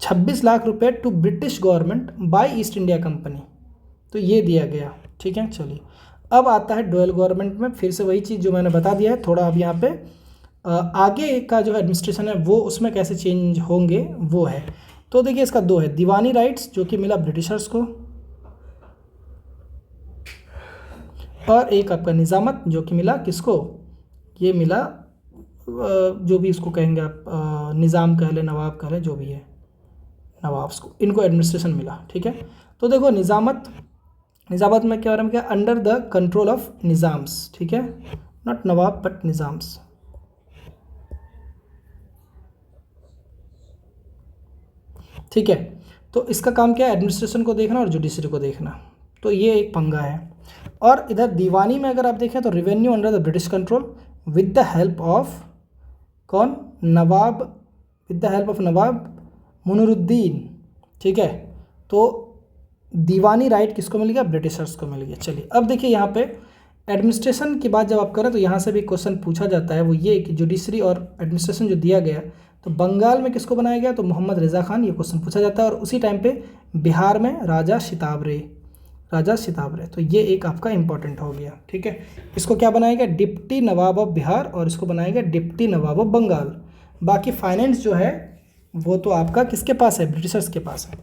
26 लाख रुपए to British government by East India company, तो ये दिया गया। ठीक है, चलिए, अब आता है डुअल गवर्नमेंट में, फिर से वही चीज़ जो मैंने बता दिया है, थोड़ा अब यहाँ पे आगे का जो एडमिनिस्ट्रेशन है वो उसमें कैसे चेंज होंगे वो है। तो देखिए इसका दो है, दीवानी राइट्स जो कि मिला ब्रिटिशर्स को, और एक आपका निज़ामत जो कि मिला किसको, ये मिला जो भी इसको कहेंगे आप, निज़ाम कह लें, नवाब कह लें, जो भी है, नवाब्स को, इनको एडमिनिस्ट्रेशन मिला। ठीक है, तो देखो निज़ामत में क्या हो रहा है, क्या, under the control of Nizam's. ठीक है, नॉट नवाब बट निज़ाम्स। ठीक है, तो इसका काम क्या है, एडमिनिस्ट्रेशन को देखना और जुडिशरी को देखना, तो ये एक पंगा है। और इधर दीवानी में अगर आप देखें तो revenue under the British control with the help of कौन, नवाब, विद द हेल्प ऑफ नवाब मुनरुद्दीन। ठीक है, तो दीवानी राइट किसको मिल गया, ब्रिटिशर्स को मिल गया। चलिए अब देखिए यहाँ पे एडमिनिस्ट्रेशन की बात जब आप करें तो यहाँ से भी क्वेश्चन पूछा जाता है, वो ये कि जुडिशरी और एडमिनिस्ट्रेशन जो दिया गया, तो बंगाल में किसको बनाया गया, तो मोहम्मद रज़ा खान, ये क्वेश्चन पूछा जाता है। और उसी टाइम पे बिहार में राजा सिताबरे, तो ये एक आपका इंपॉर्टेंट हो गया। ठीक है, इसको क्या बनाया गया, डिप्टी नवाब ऑफ बिहार, और इसको बनाया गया डिप्टी नवाब ऑफ बंगाल। बाकी फाइनेंस जो है वो तो आपका किसके पास है, ब्रिटिशर्स के पास है।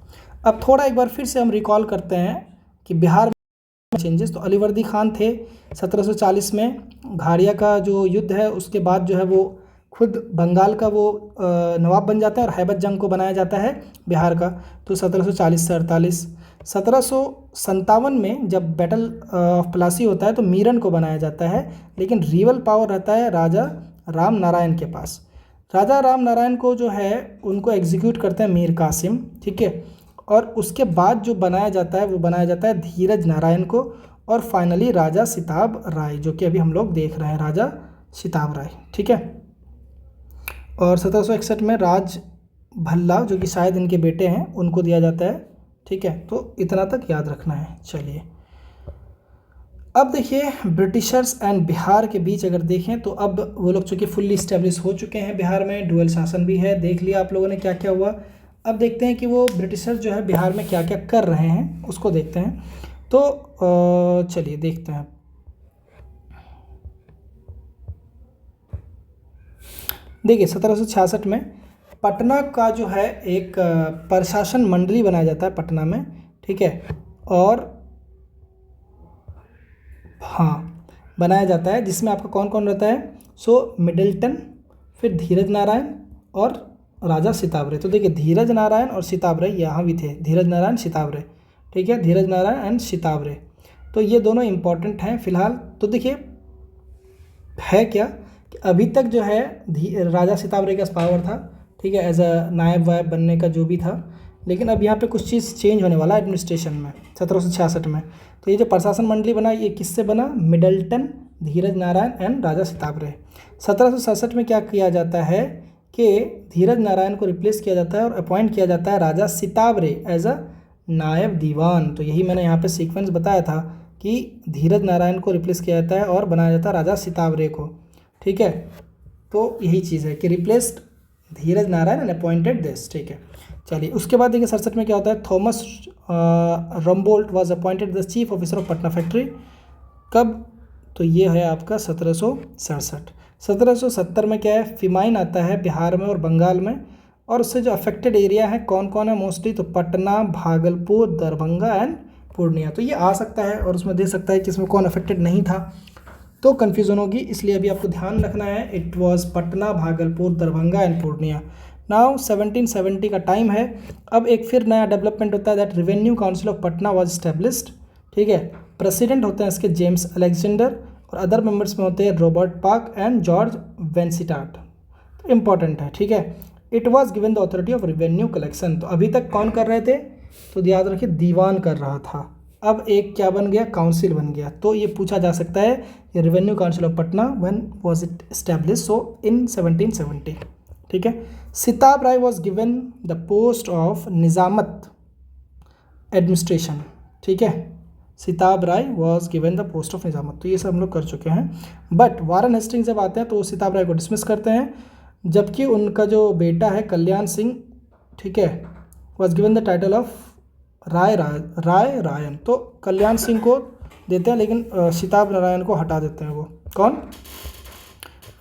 अब थोड़ा एक बार फिर से हम रिकॉल करते हैं कि बिहार में चेंजेस, तो अलीवर्दी खान थे 1740 में, घाड़िया का जो युद्ध है उसके बाद जो है वो खुद बंगाल का वो नवाब बन जाता है, और हैबत जंग को बनाया जाता है बिहार का, तो 1740 से 48। 1757 में जब बैटल ऑफ प्लासी होता है तो मीरन को बनाया जाता है, लेकिन रिवल पावर रहता है राजा राम नारायण के पास। राजा राम नारायण को जो है उनको एग्जीक्यूट करते हैं मीर कासिम। ठीक है, और उसके बाद जो बनाया जाता है वो बनाया जाता है धीरज नारायण को, और फाइनली राजा सिताब राय, जो कि अभी हम लोग देख रहे हैं, राजा सिताब राय। ठीक है, और 1761 में राज भल्ला, जो कि शायद इनके बेटे हैं, उनको दिया जाता है। ठीक है, तो इतना तक याद रखना है। चलिए अब देखिए ब्रिटिशर्स एंड बिहार के बीच अगर देखें तो अब वो लोग चूँकि फुल्ली इस्टेब्लिश हो चुके हैं, बिहार में डुअल शासन भी है, देख लिया आप लोगों ने क्या क्या हुआ। अब देखते हैं कि वो ब्रिटिशर्स जो है बिहार में क्या क्या कर रहे हैं, उसको देखते हैं। तो चलिए देखते हैं। देखिए 1766 में पटना का जो है एक प्रशासन मंडली बनाया जाता है पटना में। ठीक है, और हाँ बनाया जाता है, जिसमें आपका कौन कौन रहता है, सो मिडिल्टन, फिर धीरज नारायण और राजा सिताबरे। तो देखिए धीरज नारायण और सिताबरे यहाँ भी थे, धीरज नारायण सिताबरे। ठीक है, धीरज नारायण एंड सिताबरे, तो ये दोनों इंपॉर्टेंट हैं फिलहाल। तो देखिए है क्या कि अभी तक जो है राजा सिताबरे का पावर था, ठीक है, एज अ नायब वायब बनने का जो भी था, लेकिन अब यहाँ पे कुछ चीज़ चेंज होने वाला है एडमिनिस्ट्रेशन में 1766 में। तो ये जो प्रशासन मंडली बना ये किससे बना, मिडल्टन, धीरज नारायण एंड राजा सिताबरे। 1767 में क्या किया जाता है कि धीरज नारायण को रिप्लेस किया जाता है और अपॉइंट किया जाता है राजा सिताबरे एज अ नायब दीवान। तो यही मैंने यहाँ पे सीक्वेंस बताया था कि धीरज नारायण को रिप्लेस किया जाता है और बनाया जाता है राजा सिताबरे को। ठीक है, तो यही चीज़ है कि replaced Dheeraj Narayan and appointed this. ठीक है, चलिए उसके बाद देखिए 67 में क्या होता है, Thomas Rumbold was appointed the chief officer of Patna factory. कब, तो ये है आपका 1767। 1770 में क्या है, फिमाइन आता है बिहार में और बंगाल में, और उससे जो अफेक्टेड एरिया है कौन कौन है मोस्टली, तो पटना, भागलपुर, दरभंगा एंड पूर्णिया। तो ये आ सकता है और उसमें दे सकता है कि इसमें कौन अफेक्टेड नहीं था, तो कन्फ्यूज़न होगी, इसलिए अभी आपको ध्यान रखना है it was Patna, Bhagalpur, Darbhanga and Purnia. Now 1770 का टाइम है। अब एक फिर नया डेवलपमेंट होता है, that revenue council of Patna was established. ठीक है, प्रेसिडेंट होते हैं इसके जेम्स अलेक्जेंडर, और अदर मेंबर्स में होते हैं रॉबर्ट पार्क एंड जॉर्ज वेंसिटाट। तो इंपॉर्टेंट है। ठीक है, it was given the authority of revenue collection. तो अभी तक कौन कर रहे थे, तो याद रखिए दीवान कर रहा था, अब एक क्या बन गया, काउंसिल बन गया। तो ये पूछा जा सकता है ये revenue council of Patna when was it established, so in 1770। ठीक है, Sitab Rai was given the post of nizamat administration. ठीक है, Sitab Rai was given the post of nizamat. तो ये सब हम लोग कर चुके हैं, बट वारन हेस्टिंग्स जब आते हैं तो सिताब राय को डिसमिस करते हैं, जबकि उनका जो बेटा है कल्याण सिंह, ठीक है, was given the title of Rai Rayan. तो कल्याण सिंह को देते हैं, लेकिन शिताब नारायण को हटा देते हैं। वो कौन?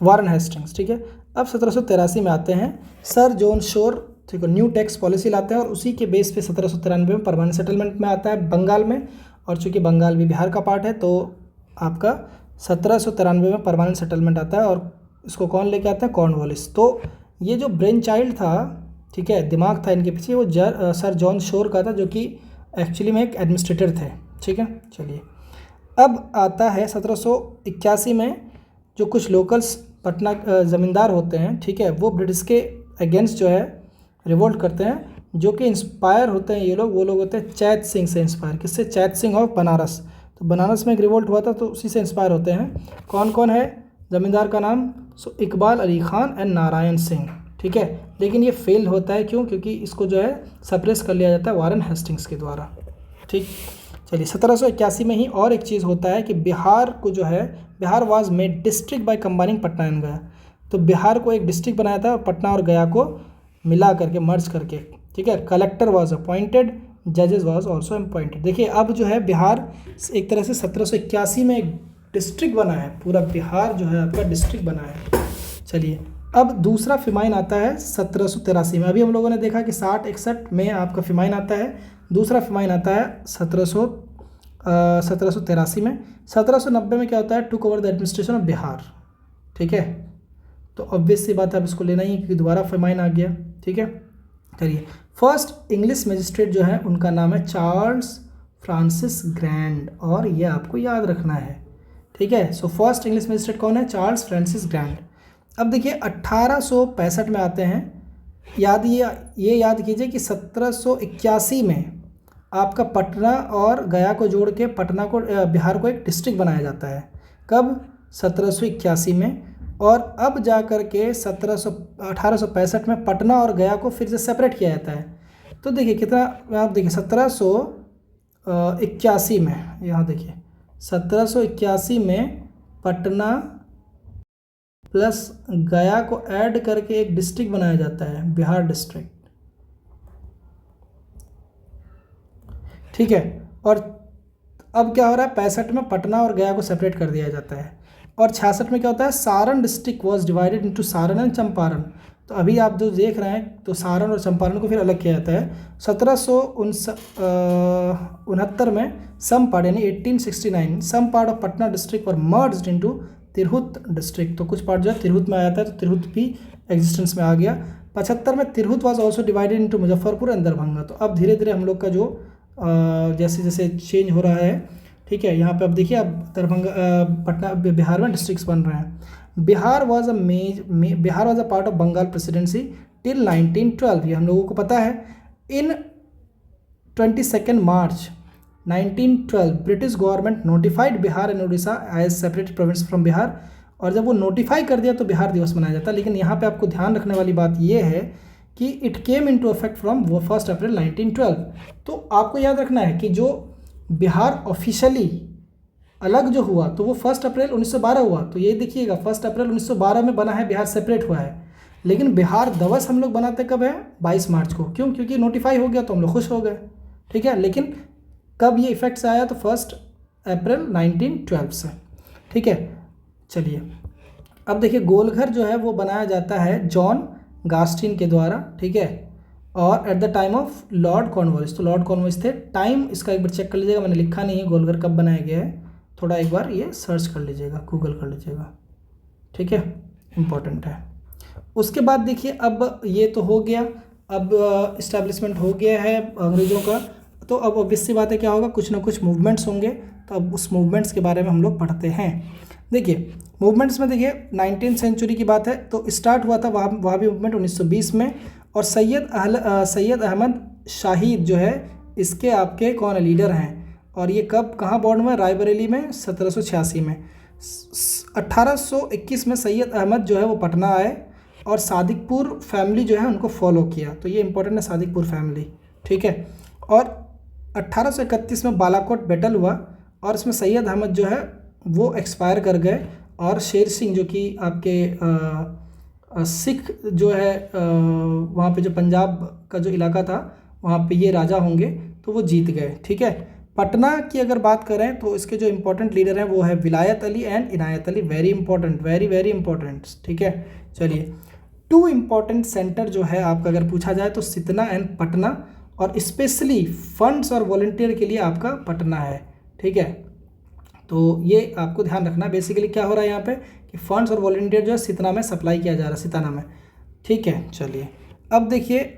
Warren Hastings. ठीक है, अब 1783 में आते हैं सर जॉन शोर, ठीक है, न्यू टैक्स पॉलिसी लाते हैं और उसी के बेस पे 1793 में परमानेंट सेटलमेंट में आता है बंगाल में। और चूंकि बंगाल भी बिहार का पार्ट है तो आपका 1793 में परमानेंट सेटलमेंट आता है। और इसको कौन लेके आता है? कॉर्नवालिस। तो ये जो ब्रेन चाइल्ड था, ठीक है, दिमाग था इनके पीछे, वो सर जॉन शोर का था, जो कि एक्चुअली में एक एडमिनिस्ट्रेटर थे। ठीक है, चलिए अब आता है 1781 में जो कुछ लोकल्स पटना ज़मींदार होते हैं, ठीक है, वो ब्रिटिश के अगेंस्ट जो है रिवोल्ट करते हैं, जो कि इंस्पायर होते हैं ये लोग, वो लोग होते हैं चैत सिंह से इंस्पायर। किससे? चैत सिंह ऑफ बनारस। तो बनारस में एक रिवोल्ट हुआ था तो उसी से इंस्पायर होते हैं। कौन कौन है ज़मींदार का नाम? सो इकबाल अली खान एंड नारायण सिंह। ठीक है, लेकिन ये फेल होता है, क्यों? क्योंकि इसको जो है सप्रेस कर लिया जाता है वारन हेस्टिंग्स के द्वारा। ठीक, चलिए 1781 में ही और एक चीज़ होता है कि बिहार को जो है, Bihar was made district by combining Patna and गया। तो बिहार को एक डिस्ट्रिक्ट बनाया था और पटना और गया को मिला करके, मर्ज करके। ठीक है, कलेक्टर वाज अपॉइंटेड, जजेस वाज आल्सो अपॉइंटेड। देखिए अब जो है बिहार एक तरह से 1781 में एक डिस्ट्रिक्ट बना है, पूरा बिहार जो है आपका डिस्ट्रिक्ट बना है। चलिए अब दूसरा फिमाइन आता है 1783 में। अभी हम लोगों ने देखा कि 60-61 में आपका फिमाइन आता है, दूसरा फिमाइन आता है 1783 में। 1790 में क्या होता है? Took over the administration of Bihar. ठीक है, तो ऑब्वियस सी बात है, अब इसको लेना ही क्योंकि दोबारा फेमाइन आ गया। ठीक है, करिए। फर्स्ट इंग्लिश मजिस्ट्रेट जो है उनका नाम है चार्ल्स फ्रांसिस ग्रैंड, और ये आपको याद रखना है। ठीक है, सो फर्स्ट इंग्लिश मजिस्ट्रेट कौन है? Charles Francis grand. अब देखिए 1865 में आते हैं। ये याद कीजिए कि 1781 में आपका पटना और गया को जोड़ के पटना को, बिहार को एक डिस्ट्रिक्ट बनाया जाता है। कब? 1781 में। और अब जा कर के 1865 में पटना और गया को फिर से सेपरेट किया जाता है। तो देखिए कितना, आप देखिए 1781 में, यहाँ देखिए 1781 में पटना प्लस गया को ऐड करके एक डिस्ट्रिक्ट बनाया जाता है, बिहार डिस्ट्रिक्ट। ठीक है, और अब क्या हो रहा है? 65 में पटना और गया को सेपरेट कर दिया जाता है। और 66 में क्या होता है? Saran district was divided into Saran and Champaran. तो अभी आप जो देख रहे हैं तो सारण और चंपारण को फिर अलग किया जाता है। 1769 में सम पार्ट यानी 1869 some part of Patna district और मर्ज्ड इनटू तिरहुत डिस्ट्रिक्ट। तो कुछ पार्ट जो है तिरहुत में आया था, तो तिरहुत भी एग्जिस्टेंस में आ गया। 75 में Tirhut was also divided into Muzaffarpur and Darbhanga. तो अब धीरे धीरे हम लोग का जो जैसे जैसे चेंज हो रहा है, ठीक है, यहाँ पे अब देखिए अब दरभंगा पटना बिहार में डिस्ट्रिक्ट्स बन रहे हैं। Bihar was a part of Bengal presidency till 1912, ये हम लोगों को पता है। In 22 March 1912 British government notified Bihar and Orissa as separate province from Bihar. और जब वो नोटिफाई कर दिया तो बिहार दिवस मनाया जाता है। लेकिन यहाँ पे आपको ध्यान रखने वाली बात ये है कि it came into effect from 1 अप्रैल 1912। तो आपको याद रखना है कि जो बिहार ऑफिशियली अलग जो हुआ तो वो 1 अप्रैल 1912 हुआ। तो ये देखिएगा 1 अप्रैल 1912 में बना है, बिहार सेपरेट हुआ है। लेकिन बिहार दिवस हम लोग बनाते कब है? 22 मार्च को। क्यों? क्योंकि नोटिफाई हो गया तो हम लोग खुश हो गए। ठीक है, लेकिन कब ये इफेक्ट से आया? तो 1 अप्रैल 1912 से। ठीक है, चलिए अब देखिए गोलघर जो है वो बनाया जाता है जॉन गास्टिन के द्वारा। ठीक है, और at the time of Lord Cornwallis. तो लॉर्ड कॉर्नवालिस थे। टाइम इसका एक बार चेक कर लीजिएगा, मैंने लिखा नहीं है गोलघर कब बनाया गया है, थोड़ा एक बार ये सर्च कर लीजिएगा, गूगल कर लीजिएगा। ठीक है, इम्पॉर्टेंट है। उसके बाद देखिए अब ये तो हो गया, अब इस्टेब्लिशमेंट हो गया है अंग्रेज़ों का। तो अब ऑब्वियस सी बात है क्या होगा? कुछ ना कुछ मूवमेंट्स होंगे। तो अब उस मूवमेंट्स के बारे में हम लोग पढ़ते हैं। देखिए मूवमेंट्स में देखिए 19th सेंचुरी की बात है तो स्टार्ट हुआ था वहाँ भी मूवमेंट 1920 में। और सैयद अहमद शाहिद जो है इसके आपके कौन लीडर हैं। और ये कब कहाँ बॉर्न हुआ? रायबरेली में 1786 में। 1821 में सैयद अहमद जो है वो पटना आए और सादिकपुर फैमिली जो है उनको फॉलो किया। तो ये इंपॉर्टेंट है, सादिकपुर फैमिली। ठीक है, और 1831 में बालाकोट बैटल हुआ और इसमें सैयद अहमद जो है वो एक्सपायर कर गए। और शेर सिंह जो कि आपके सिख जो है वहाँ पे जो पंजाब का जो इलाका था वहाँ पे ये राजा होंगे तो वो जीत गए। ठीक है, पटना की अगर बात करें तो इसके जो इंपॉर्टेंट लीडर हैं वो है विलायत Ali and Inayat Ali, very important, very very important, ठीक है। चलिए, 2 इम्पॉर्टेंट सेंटर जो है आपका अगर पूछा जाए तो सितना एंड पटना, और स्पेशली फंड्स और वॉलंटियर के लिए आपका पटना है, ठीक है। तो ये आपको ध्यान रखना, बेसिकली क्या हो रहा है यहाँ पे कि फंड्स और वॉलंटियर जो है सितना में सप्लाई किया जा रहा है, सिताना में, ठीक है। चलिए, अब देखिए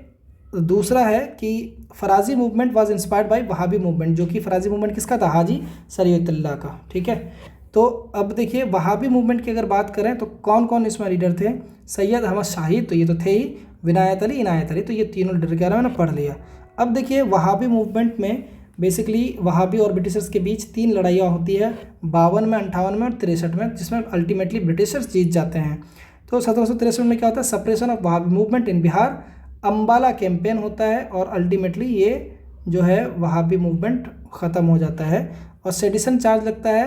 दूसरा है कि Faraizi movement was inspired by Wahabi movement, जो कि फराजी मूवमेंट किसका था, हाजी शरीयतुल्लाह का, ठीक है। तो अब देखिए वहाबी मूवमेंट की अगर बात करें तो कौन कौन इसमें लीडर थे, सैयद अहमद शाहिद, तो ये तो थे ही, विनायत अली, इनायत अली, तो ये तीनों लीडर के बारे में मैंने पढ़ लिया। अब देखिए वहाबी मूवमेंट में बेसिकली वहाबी और ब्रिटिशर्स के बीच 3 लड़ाइयाँ होती है, 52 में, 58 में और 63 में, जिसमें अल्टीमेटली ब्रिटिशर्स जीत जाते हैं। तो 1763 में क्या होता है, suppression of Wahabi movement in Bihar, Ambala campaign होता है, और अल्टीमेटली ये जो है वहाबी मूवमेंट ख़त्म हो जाता है। और सेडिशन चार्ज लगता है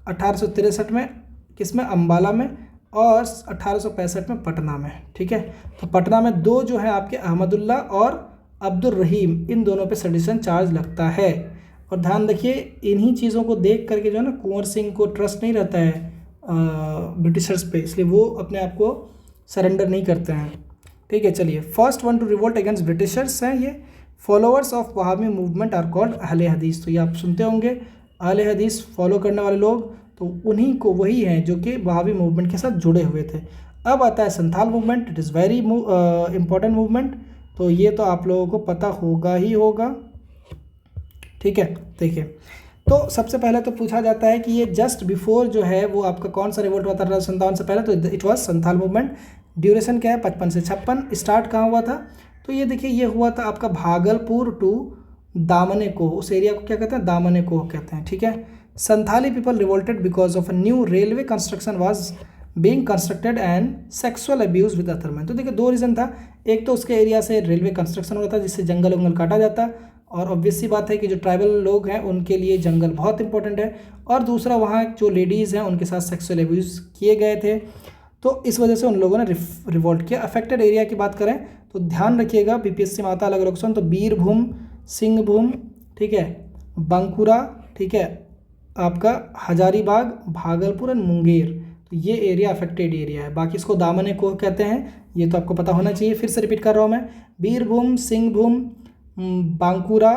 1863 में, किसमें, अम्बाला में, और 1865 में पटना में, ठीक है। तो पटना में 2 जो है आपके अहमदुल्ला और अब्दुल रहीम, इन दोनों पे सेडिशन चार्ज लगता है। और ध्यान रखिए इन्हीं चीज़ों को देख करके जो है ना कुंवर सिंह को ट्रस्ट नहीं रहता है ब्रिटिशर्स पे, इसलिए वो अपने आप को सरेंडर नहीं करते हैं, ठीक है। चलिए, first one to revolt against Britishers हैं ये followers of Wahabi movement are called Ahle Hadith, तो ये आप सुनते होंगे, अहले हदीस फॉलो करने वाले लोग, तो उन्हीं को वही हैं जो कि वहाबी मूवमेंट के साथ जुड़े हुए थे। अब आता है Santhal movement, it is very important movement, तो ये तो आप लोगों को पता होगा ही होगा, ठीक है। देखिए, तो सबसे पहले तो पूछा जाता है कि ये जस्ट बिफोर जो है वो आपका कौन सा रिवोल्ट हुआ था 1857 से पहले, तो it was Santhal movement. Duration क्या है, 55 से 56। स्टार्ट कहाँ हुआ था, तो ये देखिए ये हुआ था आपका भागलपुर टू दामने को, उस एरिया को क्या कहते हैं, दामने को कहते हैं, ठीक है। Santhali people revolted because of a new railway construction was being constructed and sexual abuse with other man, तो देखिए 2 रीज़न था, एक तो उसके एरिया से रेलवे कंस्ट्रक्शन हो रहा था जिससे जंगल वंगल काटा जाता, और ऑब्वियस सी बात है कि जो ट्राइबल लोग हैं उनके लिए जंगल बहुत इंपॉर्टेंट है, और दूसरा वहाँ जो लेडीज़ हैं उनके साथ सेक्सुअल अब्यूज़ किए गए थे, तो इस वजह से उन लोगों ने रिवोल्ट किया। अफेक्टेड एरिया की बात करें तो ध्यान रखिएगा बीपीएससी में आता अलग अलग ऑप्शन, तो बीरभूम, सिंहभूम, ठीक है, बांकुरा, ठीक है, आपका हजारीबाग, भागलपुर एंड मुंगेर, तो ये एरिया अफेक्टेड एरिया है। बाकी इसको दामने को कहते हैं, ये तो आपको पता होना चाहिए। फिर से रिपीट कर रहा हूँ मैं, बीरभूम, सिंहभूम, बांकुरा,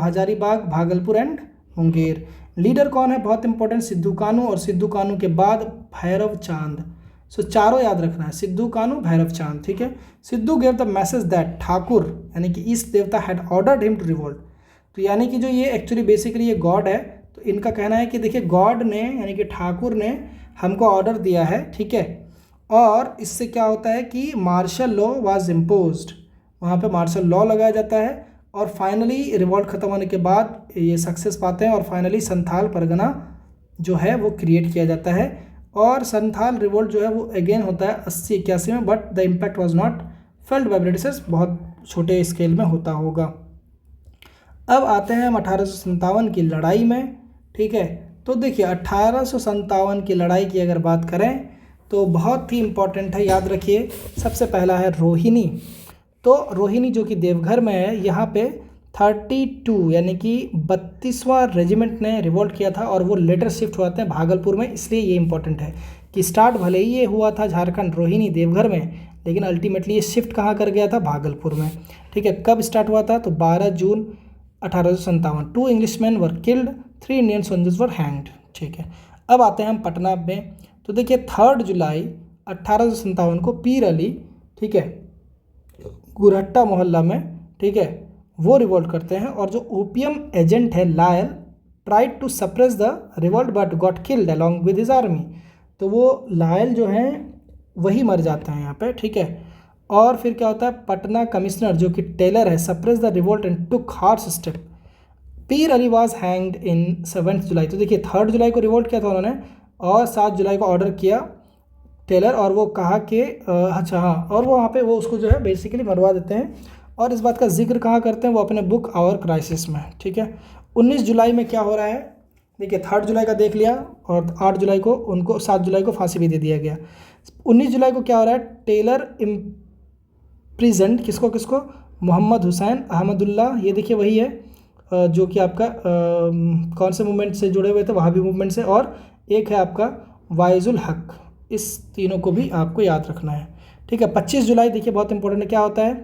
हजारीबाग, भागलपुर एंड मुंगेर। लीडर कौन है, बहुत इंपॉर्टेंट, सिद्धू कानू, और सिद्धू कानू के बाद भैरव चांद, सो चारों याद रखना है, सिद्धू कानू, भैरव चांद, ठीक है। Sidhu gave the message that Thakur यानी कि ईस्ट देवता had ordered him to revolt, तो यानी कि जो ये एक्चुअली बेसिकली ये गॉड है, तो इनका कहना है कि देखिए गॉड ने यानी कि ठाकुर ने हमको ऑर्डर दिया है, ठीक है। और इससे क्या होता है कि मार्शल लॉ वाज इम्पोज्ड, वहाँ पे मार्शल लॉ लगाया जाता है, और फाइनली रिवोल्ट ख़त्म होने के बाद ये सक्सेस पाते हैं, और फाइनली संथाल परगना जो है वो क्रिएट किया जाता है। और संथाल रिवोल्ट जो है वो अगेन होता है 80-81 में, but the impact was not felt by Britishers, बहुत छोटे स्केल में होता होगा। अब आते हैं हम 1857 की लड़ाई में, ठीक है। तो देखिए 1857 की लड़ाई की अगर बात करें तो बहुत ही इम्पॉर्टेंट है, याद रखिए। सबसे पहला है रोहिणी, तो रोहिणी जो कि देवघर में है, यहाँ पे 32 यानी कि 32वां रेजिमेंट ने रिवोल्ट किया था, और वो लेटर शिफ्ट हुआ था भागलपुर में, इसलिए ये इंपॉर्टेंट है कि स्टार्ट भले ही ये हुआ था झारखंड रोहिणी देवघर में, लेकिन अल्टीमेटली ये शिफ्ट कहाँ कर गया था, भागलपुर में, ठीक है। कब स्टार्ट हुआ था, तो 12 जून 1857। 2 Englishman were killed, 3 Indian soldiers were hanged, ठीक है। अब आते हैं हम पटना में, तो देखिए 3 जुलाई 1857 को पीर अली, ठीक है, गुरहट्टा मोहल्ला में, ठीक है, वो रिवोल्ट करते हैं, और जो ओपियम एजेंट है Lyall tried to suppress the revolt but got killed along with his army, तो वो लायल जो हैं वही मर जाते हैं यहाँ पे, ठीक है। और फिर क्या होता है, पटना कमिश्नर जो कि टेलर है suppress the revolt and took harsh step, Pir Ali was hanged इन 7 जुलाई, तो देखिए 3 जुलाई को रिवोल्ट किया था उन्होंने, और 7 जुलाई को ऑर्डर किया टेलर, और वो कहा कि अच्छा हाँ, और वो वहाँ पे वो उसको जो है बेसिकली मरवा देते हैं, और इस बात का जिक्र कहाँ करते हैं, वो अपने बुक आवर क्राइसिस में, ठीक है। 19 जुलाई में क्या हो रहा है, देखिए 3 जुलाई का देख लिया, और 8 जुलाई को उनको 7 जुलाई को फांसी भी दे दिया गया। 19 जुलाई को क्या हो रहा है, टेलर इम्प्रिजेंट किसको, मोहम्मद हुसैन अहमदुल्ला, ये देखिए वही है, जो कि आपका कौन से मूवमेंट से जुड़े हुए थे, वहाबी मूवमेंट से, और एक है आपका वाइजुल हक। इस तीनों को भी आपको याद रखना है, ठीक है। 25 जुलाई देखिए बहुत इंपॉर्टेंट है, क्या होता है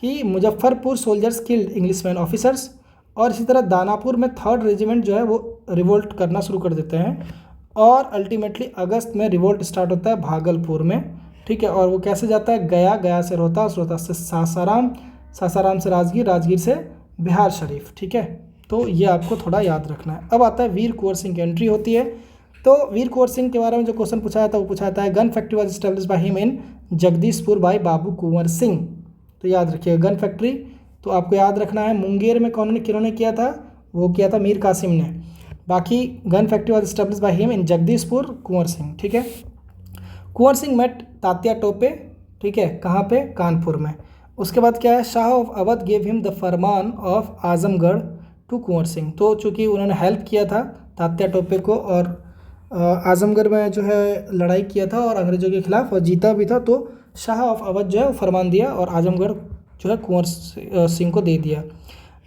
कि Muzaffarpur soldiers killed Englishman officers, और इसी तरह दानापुर में 3rd रेजिमेंट जो है वो रिवोल्ट करना शुरू कर देते हैं, और अल्टीमेटली अगस्त में रिवोल्ट स्टार्ट होता है भागलपुर में, ठीक है। और वो कैसे जाता है, गया, गया से रोहतास, रोहतास से सासाराम, सासाराम से राजगीर, राजगीर से बिहार शरीफ, ठीक है। तो ये आपको थोड़ा याद रखना है। अब आता है वीर कुंवर सिंह की एंट्री होती है। तो वीर कुंवर सिंह के बारे में जो क्वेश्चन पूछा था वो पूछा जाता है, gun factory was establish by him in Jagdishpur by Babu Kunwar Singh. तो याद रखिएगा गन फैक्ट्री, तो आपको याद रखना है मुंगेर में किन्होंने किया था, वो किया था मीर कासिम ने। बाकी gun factory was establish by him in Jagdishpur Kunwar Singh, ठीक है। कुंवर सिंह मेट तात्या टोपे, ठीक है, कहाँ पे, कानपुर में। उसके बाद क्या है, Shah of Awadh gave him the farman of Azamgarh to Kunwar Singh. तो चूँकि उन्होंने हेल्प किया था तात्या टोपे को, और आजमगढ़ में जो है लड़ाई किया था और अंग्रेज़ों के खिलाफ, और जीता भी था, तो शाह ऑफ अवध जो है वो फरमान दिया और आजमगढ़ जो है कुंवर सिंह को दे दिया।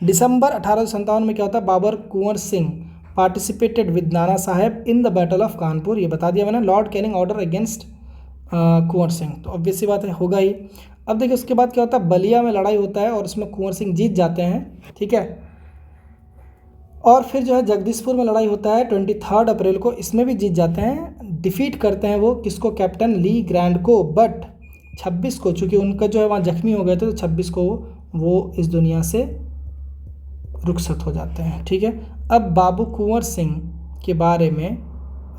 दिसंबर 1857 में क्या होता है, Babar Kunwar Singh participated with Nana Saheb in the battle of Kanpur. ये बता दिया मैंने, Lord Canning order against Kunwar Singh, तो ऑब्वियस सी बात है, होगा ही। अब देखिए उसके बाद क्या होता है, बलिया में लड़ाई होता है और उसमें कुंवर सिंह जीत जाते हैं, ठीक है। और फिर जो है जगदीशपुर में लड़ाई होता है 23 अप्रैल को, इसमें भी जीत जाते हैं। डिफीट करते हैं वो किसको, कैप्टन ली ग्रैंड को, बट 26 को, चूँकि उनका जो है वहाँ जख्मी हो गए थे, तो 26 को वो इस दुनिया से रुखसत हो जाते हैं, ठीक है। अब बाबू कुंवर सिंह के बारे में,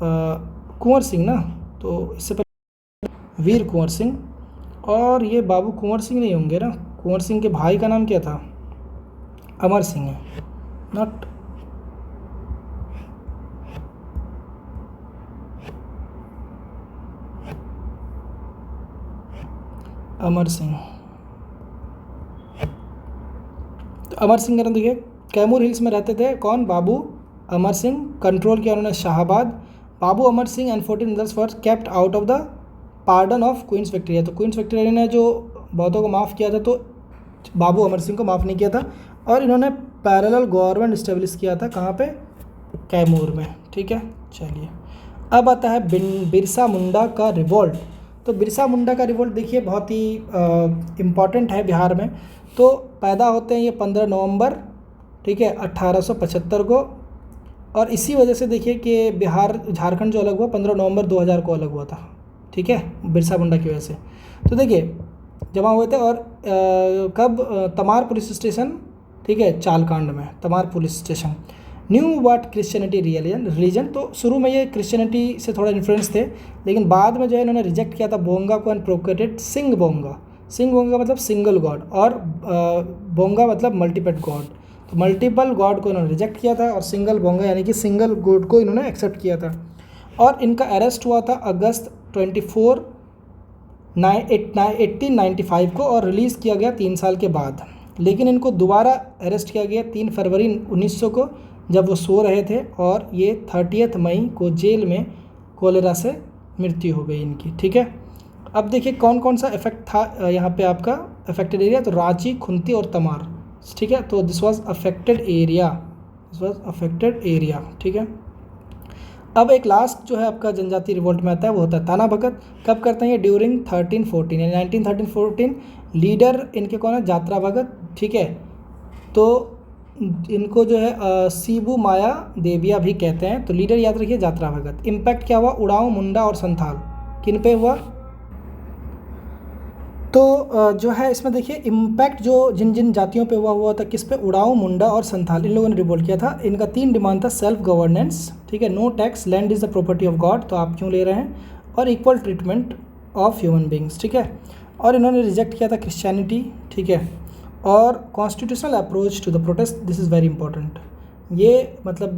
कुंवर सिंह ना, तो इससे पहले वीर कुंवर सिंह, और ये बाबू कुंवर सिंह नहीं होंगे ना, कुंवर सिंह के भाई का नाम क्या था, अमर सिंह है, नॉट अमर सिंह। तो अमर सिंह का देखिए कैमूर हिल्स में रहते थे, कौन, बाबू अमर सिंह। कंट्रोल किया उन्होंने Shahabad. Babu Amar Singh and 14 others were kept out of the pardon of queens Victoria. तो क्वींस विक्टोरिया ने जो बौद्धों को माफ़ किया था, तो बाबू अमर सिंह को माफ़ नहीं किया था, और इन्होंने पैरेलल गवर्नमेंट इस्टेब्लिश किया था, कहाँ पे, कैमूर में, ठीक है। चलिए अब आता है बिरसा मुंडा का रिवोल्ट। तो बिरसा मुंडा का रिवोल्ट देखिए बहुत ही इम्पॉर्टेंट है बिहार में। तो पैदा होते हैं ये 15 नवंबर, ठीक है, 1875 को, और इसी वजह से देखिए कि बिहार झारखंड जो अलग हुआ 15 नवंबर 2000 को अलग हुआ था, ठीक है, बिरसा मुंडा की वजह से। तो देखिए जमा हुए थे, और कब, तमार पुलिस स्टेशन, ठीक है, चालकांड में, तमार पुलिस स्टेशन। न्यू वाट क्रिश्चियनिटी रिलीजन, तो शुरू में ये क्रिश्चियनिटी से थोड़ा इन्फ्लुएंस थे, लेकिन बाद में जो है इन्होंने रिजेक्ट किया था बोंगा को, एंड प्रोक्रेटेड सिंग बोंगा। सिंग बोंगा मतलब सिंगल गॉड, और बोंगा मतलब मल्टीपल गॉड। तो मल्टीपल गॉड को इन्होंने रिजेक्ट किया था, और सिंगल बोंगा यानी कि सिंगल गॉड को इन्होंने एक्सेप्ट किया था। और इनका अरेस्ट हुआ था अगस्त 24, 1895 को, और रिलीज़ किया गया 3 साल के बाद। लेकिन इनको दोबारा अरेस्ट किया गया 3 फरवरी 1900 को, जब वो सो रहे थे, और ये 30 मई को जेल में कोलेरा से मृत्यु हो गई इनकी, ठीक है। अब देखिए कौन कौन सा इफेक्ट था यहाँ पे आपका अफेक्टेड एरिया, तो रांची, खुंती और तमार, ठीक है। तो दिस वाज अफेक्टेड एरिया, ठीक है। अब एक लास्ट जो है आपका जनजातीय रिवोल्ट में आता है, वो होता है ताना भगत। कब करते हैं ये, ड्यूरिंग 1314 यानी 1913-14। लीडर इनके कौन है, जात्रा भगत, ठीक है। तो इनको जो है सीबू माया देविया भी कहते हैं। तो लीडर याद रखिए जात्रा भगत। इम्पैक्ट क्या हुआ, उड़ाऊ, मुंडा और संथाल, किन पे हुआ। तो जो है इसमें देखिए इम्पैक्ट जो जिन जिन जातियों पे हुआ था, किस पे, उड़ाऊ, मुंडा और संथाल, इन लोगों ने रिवोल्ट किया था। इनका 3 डिमांड था, सेल्फ गवर्नेंस, ठीक है, no tax, land is the property of God, तो आप क्यों ले रहे हैं, और equal treatment of human beings, ठीक है। और इन्होंने रिजेक्ट किया था क्रिश्चियनिटी, ठीक है, और constitutional approach to the protest, this is very important. ये मतलब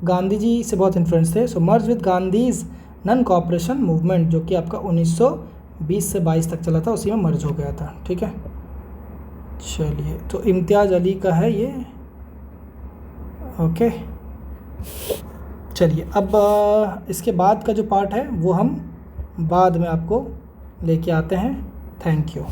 गांधी जी से बहुत इन्फ्लुएंस थे। So merge with Gandhi's non cooperation movement, जो कि आपका 1920 से 22 तक चला था, उसी में मर्ज हो गया था, ठीक है। चलिए तो इम्तियाज़ अली का है ये, ओके। चलिए अब इसके बाद का जो पार्ट है वो हम बाद में आपको लेके आते हैं। Thank you.